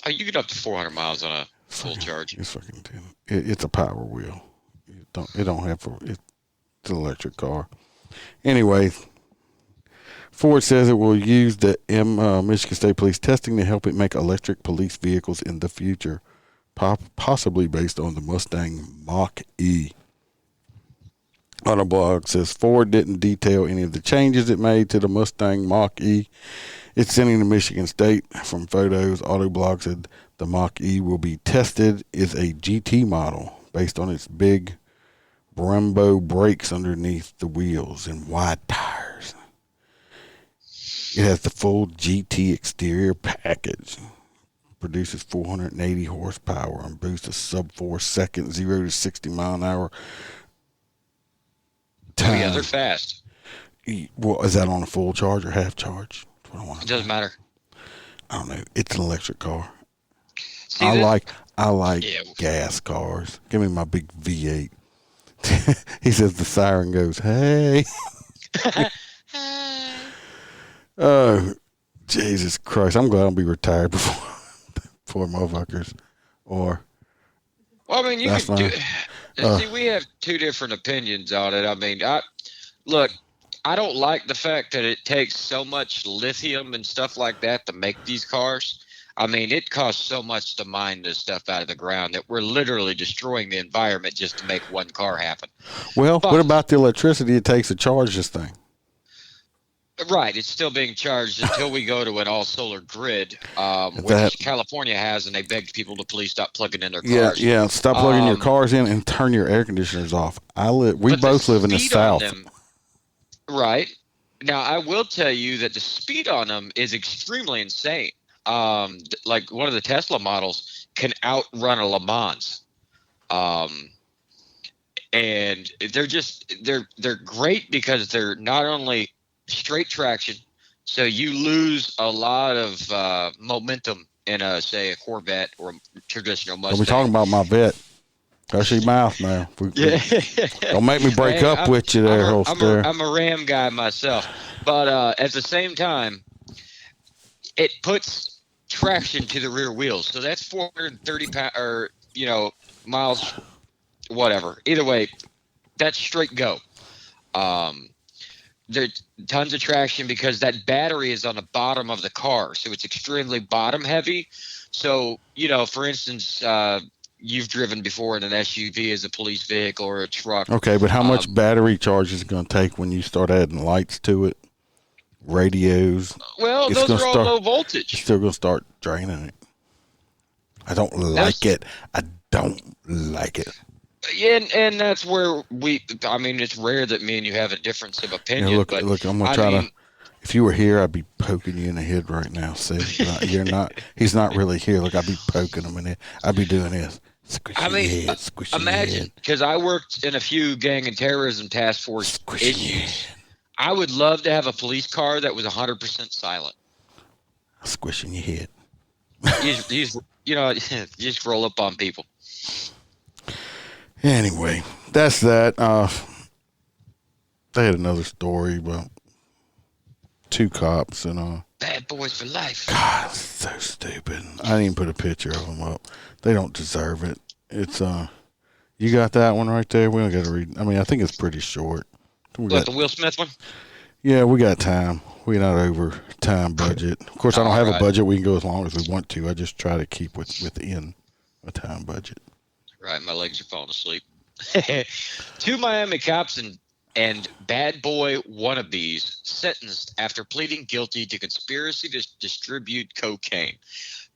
Oh, you get up to 400 miles on a full charge. It's fucking dead. It's a power wheel. It's an electric car. Anyway, Ford says it will use the Michigan State Police testing to help it make electric police vehicles in the future, possibly based on the Mustang Mach-E. On a blog says Ford didn't detail any of the changes it made to the Mustang Mach-E. It's sending to Michigan State from photos. Autoblog said the Mach-E will be tested is a GT model based on its big Brembo brakes underneath the wheels and wide tires. It has the full GT exterior package. Produces 480 horsepower and boosts a sub-4 second 0 to 60 mile an hour time. Yeah, they're fast. Well, is that on a full charge or half charge? It doesn't matter. I don't know. It's an electric car. See I like gas cars. Give me my big V8. He says the siren goes, hey. Oh, Jesus Christ. I'm glad I'll be retired before motherfuckers. Well, I mean, you can do. See, we have two different opinions on it. I mean, I don't like the fact that it takes so much lithium and stuff like that to make these cars. I mean, it costs so much to mine this stuff out of the ground that we're literally destroying the environment just to make one car happen. Well, what about the electricity it takes to charge this thing? Right. It's still being charged until we go to an all-solar grid, which California has, and they begged people to please stop plugging in their cars. Yeah. Stop plugging your cars in and turn your air conditioners off. We both live in the South. Right. Now, I will tell you that the speed on them is extremely insane. Like one of the Tesla models can outrun a Le Mans. And they're great because they're not only straight traction, so you lose a lot of momentum in a Corvette or a traditional Mustang. We're talking about my vet. Hush your mouth now. Don't make me break up with you there, Holstera. I'm a Ram guy myself. But at the same time, it puts traction to the rear wheels. So that's 430 miles, whatever. Either way, that's straight go. There's tons of traction because that battery is on the bottom of the car. So it's extremely bottom heavy. So, for instance, you've driven before in an SUV as a police vehicle or a truck. Okay, but how much battery charge is it going to take when you start adding lights to it? Radios. Well, those are all low voltage. It's still going to start draining it. I don't like it. I don't like it. Yeah, and that's where it's rare that me and you have a difference of opinion. Yeah, look, I'm going to try to. If you were here, I'd be poking you in the head right now. See, but you're not. He's not really here. Look, I'd be poking him in it. I'd be doing this. Squish your head, squish imagine, because I worked in a few gang and terrorism task force issues. I would love to have a police car that was 100% silent. Squishing your head. You just roll up on people. Anyway, that's that. They had another story about 2 cops and bad boys for life. God, so stupid. I didn't even put a picture of them up. They don't deserve it. It's you got that one right there. We don't got to read. I mean, I think it's pretty short. The Will Smith one? Yeah, we got time. We're not over time budget. Of course, I don't have a budget. We can go as long as we want to. I just try to keep within a time budget. Right, my legs are falling asleep. 2 Miami cops and bad boy wannabes sentenced after pleading guilty to conspiracy to distribute cocaine.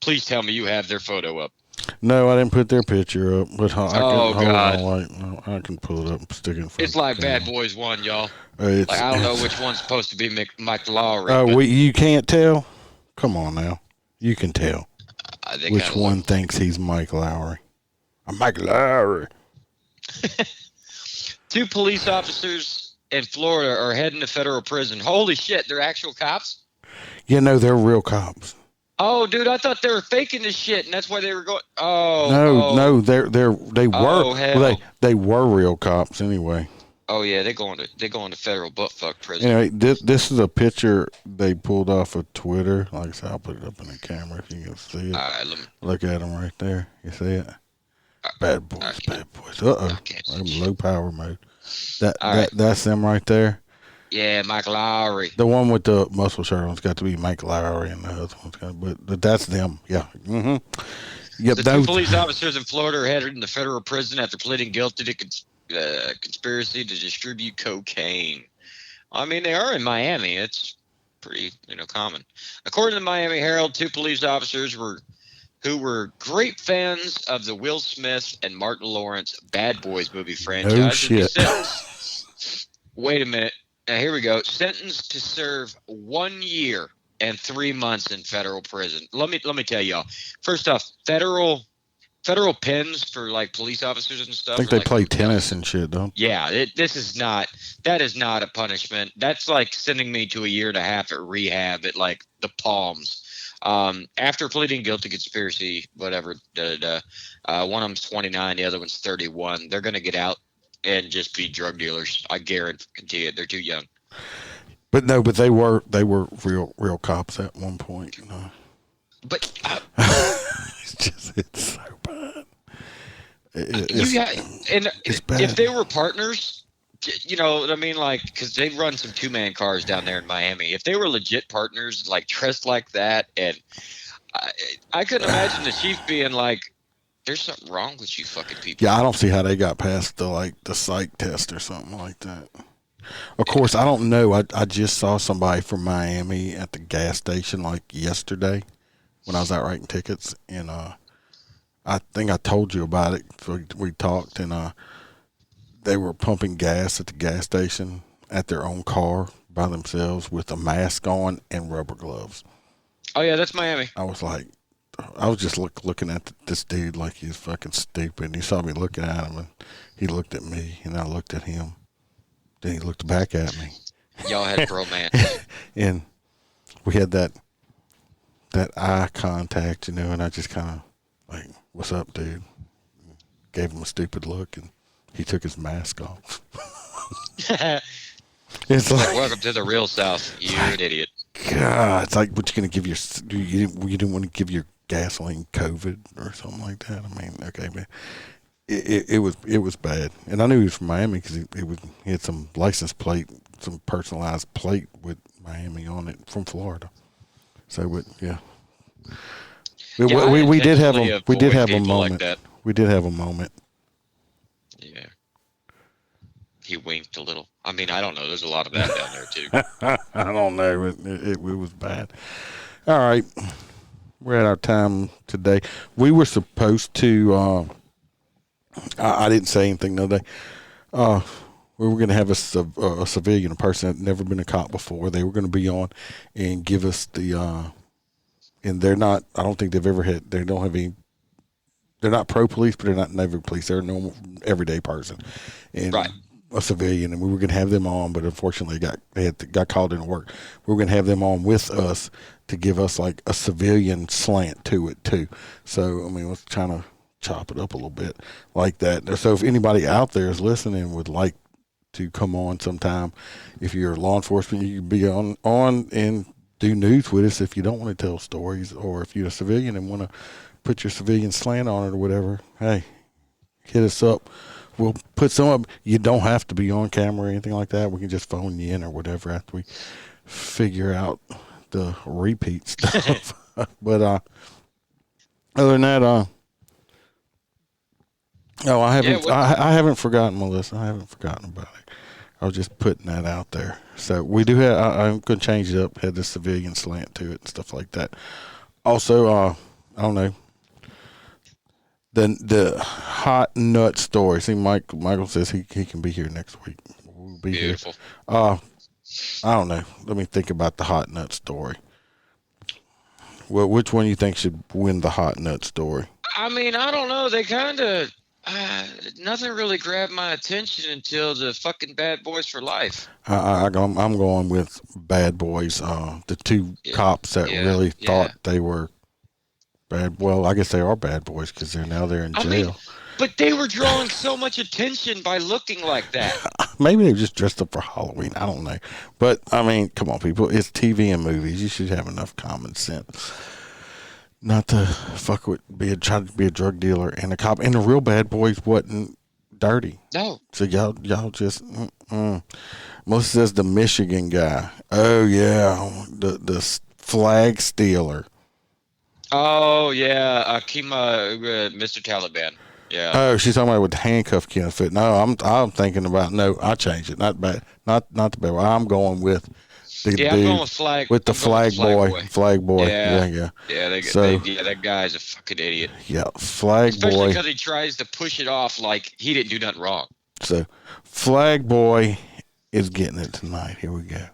Please tell me you have their photo up. No, I didn't put their picture up, but I can pull it up and stick it in front. It's like Bad Boys 1, y'all. I don't know which one's supposed to be Mike Lowry. Oh, you can't tell? Come on now. You can tell. Which one thinks he's Mike Lowry? I'm Mike Lowry. 2 police officers in Florida are heading to federal prison. Holy shit, they're actual cops? Yeah, no, they're real cops. Oh, dude, I thought they were faking this shit, and that's why they were going. No, they were. Hell. Well, they were real cops anyway. Oh yeah, they're going to federal buttfuck prison. Anyway, this is a picture they pulled off of Twitter. Like I said, I'll put it up in the camera if you can see it. All right, look at them right there. You see it? Bad boys, bad boys. I'm low power mode. That's them right there. Yeah, Mike Lowry. The one with the muscle shirt on's got to be Mike Lowry, and the other one's got, but that's them. Yeah. Mm-hmm. Yep. The 2 police officers in Florida are headed into federal prison after pleading guilty to conspiracy to distribute cocaine. I mean, they are in Miami. It's pretty, common. According to the Miami Herald, 2 police officers who were great fans of the Will Smith and Martin Lawrence Bad Boys movie franchise. Oh shit! Wait a minute. Now, here we go. Sentenced to serve 1 year and 3 months in federal prison. Let me tell y'all. First off, federal pins for like police officers and stuff. I think they play tennis and shit, don't they? Yeah, that is not a punishment. That's like sending me to a year and a half at rehab at like the Palms. After pleading guilty conspiracy, whatever, one of them's 29, the other one's 31. They're gonna get out and just be drug dealers. I guarantee it. They're too young. But they were real cops at one point. But it's so bad. It's bad. If they were partners, you know what I mean? Like, because they run some 2-man cars down there in Miami. If they were legit partners, like dressed like that, and I couldn't imagine the chief being like, "There's something wrong with you fucking people." Yeah, I don't see how they got past the psych test or something like that. Of course, I don't know. I just saw somebody from Miami at the gas station like yesterday when I was out writing tickets, and I think I told you about it. So we talked, and they were pumping gas at the gas station at their own car by themselves with a mask on and rubber gloves. Oh yeah, that's Miami. I was like, I was just looking at this dude like he's fucking stupid. He saw me looking at him, and he looked at me, and I looked at him. Then he looked back at me. Y'all had bromance. And we had that eye contact, and I just kind of like, "What's up, dude?" Gave him a stupid look, and he took his mask off. It's like, "Welcome to the real South. You're an idiot." God, it's like, what you gonna give you didn't want to give your gasoline COVID or something like that? I mean, okay, man. It was bad, and I knew he was from Miami because he had some license plate, some personalized plate with Miami on it from Florida. So, yeah. We did have intentionally a we did avoid have a people like moment. that. We did have a moment. Yeah. He winked a little. I mean, I don't know. There's a lot of that down there too. I don't know. It was bad. All right. We're at our time today. We were supposed to, I didn't say anything the other day. We were going to have a civilian, a person that had never been a cop before. They were going to be on and give us the, and they're not, I don't think they've ever had, they don't have any, they're not pro police, but they're not neighborhood police. They're a normal, everyday person. And Right. a civilian, and we were going to have them on, but unfortunately got called into work. We were going to have them on with us to give us like a civilian slant to it too. So I mean, let's trying to chop it up a little bit like that. So if anybody out there is listening and would like to come on sometime, if you're law enforcement, you can be on and do news with us. If you don't want to tell stories, or if you're a civilian and want to put your civilian slant on it or whatever, hey, hit us up. We'll put some up. You don't have to be on camera or anything like that. We can just phone you in or whatever after we figure out the repeat stuff. But other than that, I haven't forgotten, Melissa. I haven't forgotten about it. I was just putting that out there. So we do have. I'm going to change it up. Had the civilian slant to it and stuff like that. Also, I don't know. The hot nut story. See, Michael says he can be here next week. We'll be Beautiful. here. I don't know. Let me think about the hot nut story. Well, which one you think should win the hot nut story? I mean, I don't know. They kind of nothing really grabbed my attention until the fucking Bad Boys for Life. I'm going with Bad Boys. The two cops that really thought they were bad. Well, I guess they are bad boys because they're in jail. I mean, but they were drawing so much attention by looking like that. Maybe they just dressed up for Halloween. I don't know. But, I mean, come on, people. It's TV and movies. You should have enough common sense not to fuck with, try to be a drug dealer and a cop. And the real bad boys wasn't dirty. No. So y'all just, Melissa says the Michigan guy. Oh, yeah. The flag stealer. Oh, yeah. Mr. Taliban. Yeah. Oh, she's talking about with the handcuff kind of foot. No, I'm thinking about I changed it. Not bad. Not the bad one. I'm going with the dude. I'm going with flag. With the flag boy. Flag boy. Yeah. Yeah. That guy's a fucking idiot. Yeah, flag Especially boy. because he tries to push it off like he didn't do nothing wrong. So, flag boy is getting it tonight. Here we go.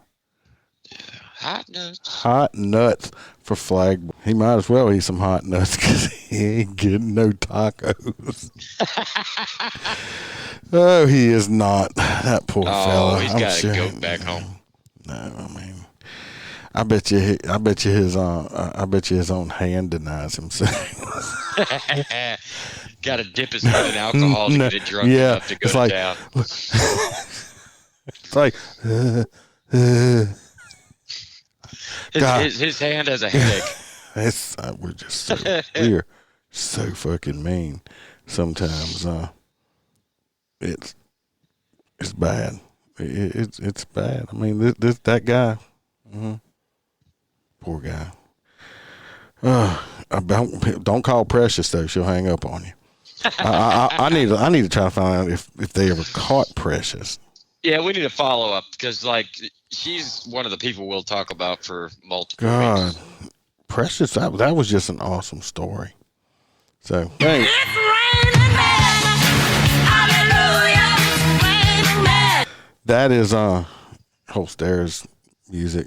Hot nuts. Hot nuts for flag. He might as well eat some hot nuts because he ain't getting no tacos. Oh, he is not. That poor fella. Oh, he's got to go back home. No, I mean, I bet you his own hand denies himself. Got to dip his foot in alcohol to get it drunk enough to go down. It's like. His hand has a headache. We're so fucking mean. Sometimes it's bad. It's bad. I mean, that guy. Poor guy. Don't call Precious though. She'll hang up on you. I need to try to find out if they ever caught Precious. Yeah, we need to follow up because, she's one of the people we'll talk about for multiple weeks. Precious, that was just an awesome story. So, thanks. That is Holstera's music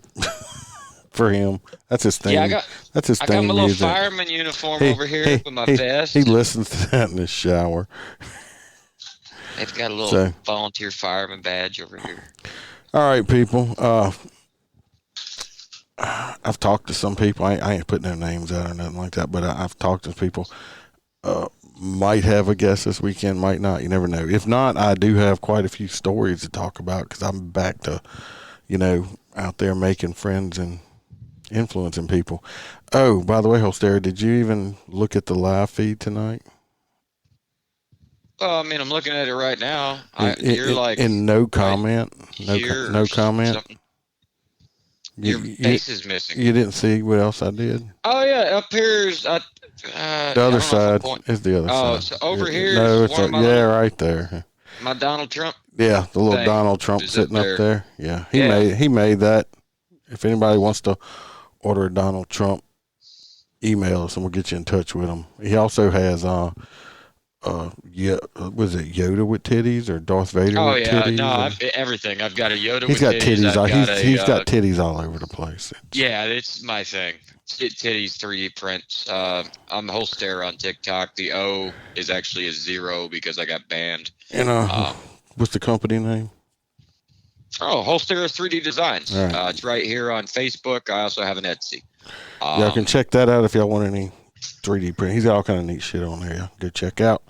for him. That's his thing. Yeah, that's his thing. I got my little music. fireman uniform over here with my vest. He listens to that in the shower. They've got a little volunteer fireman badge over here. All right, people. I've talked to some people. I ain't putting their names out or nothing like that, but I've talked to people. Might have a guest this weekend, might not. You never know. If not, I do have quite a few stories to talk about because I'm back to, out there making friends and influencing people. Oh, by the way, Holstera, did you even look at the live feed tonight? Well, I mean, I'm looking at it right now. No comment. No comment. Something. Your face is missing. You didn't see what else I did? Oh yeah, up here's The other side is the other side. Oh, so over here No, is it's one of my right there. my Donald Trump. Yeah, the little thing Donald Trump is sitting up there. Yeah, he made that. If anybody wants to order a Donald Trump, email us and we'll get you in touch with him. He also has was it Yoda with titties or Darth Vader with titties? No, everything. I've got a Yoda He's with got titties. He's got titties all over the place. It's my thing. Titties 3D prints. I'm Holstera on TikTok. The O is actually a 0 because I got banned. And what's the company name? Holstera 3D Designs. Right. It's right here on Facebook. I also have an Etsy. Y'all can check that out if y'all want any 3D print. He's got all kind of neat shit on there. Go check out.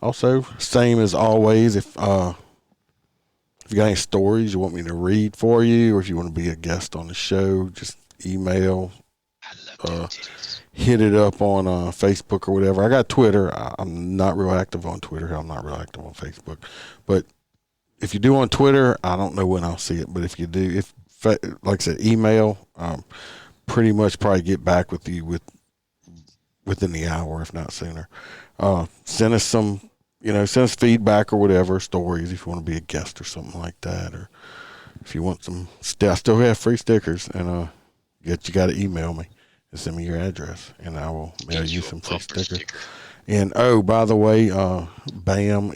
Also, same as always, if you got any stories you want me to read for you, or if you want to be a guest on the show, just email. Hit it up on Facebook or whatever. I got Twitter. I'm not real active on Twitter. I'm not real active on Facebook. But if you do on Twitter, I don't know when I'll see it. But if you do, like I said, email, pretty much probably get back with you within the hour, if not sooner. Send us some, send us feedback or whatever, stories if you want to be a guest or something like that. Or if you want some, I still have free stickers, and you got to email me and send me your address, and I will mail you some free stickers. And by the way, BAM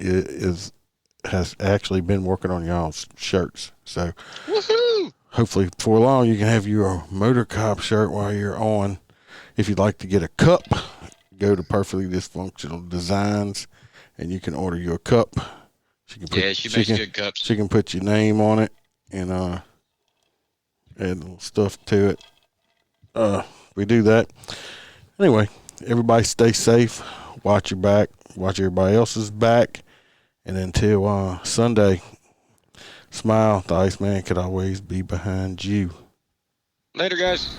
has actually been working on y'all's shirts, so woohoo! Hopefully before long you can have your MOTORCOP shirt while you're on. If you'd like to get a cup, go to Perfectly Dysfunctional Designs, and you can order you a cup. She makes good cups. She can put your name on it and add little stuff to it. We do that. Anyway, everybody stay safe. Watch your back. Watch everybody else's back. And until Sunday, smile. The Iceman could always be behind you. Later, guys.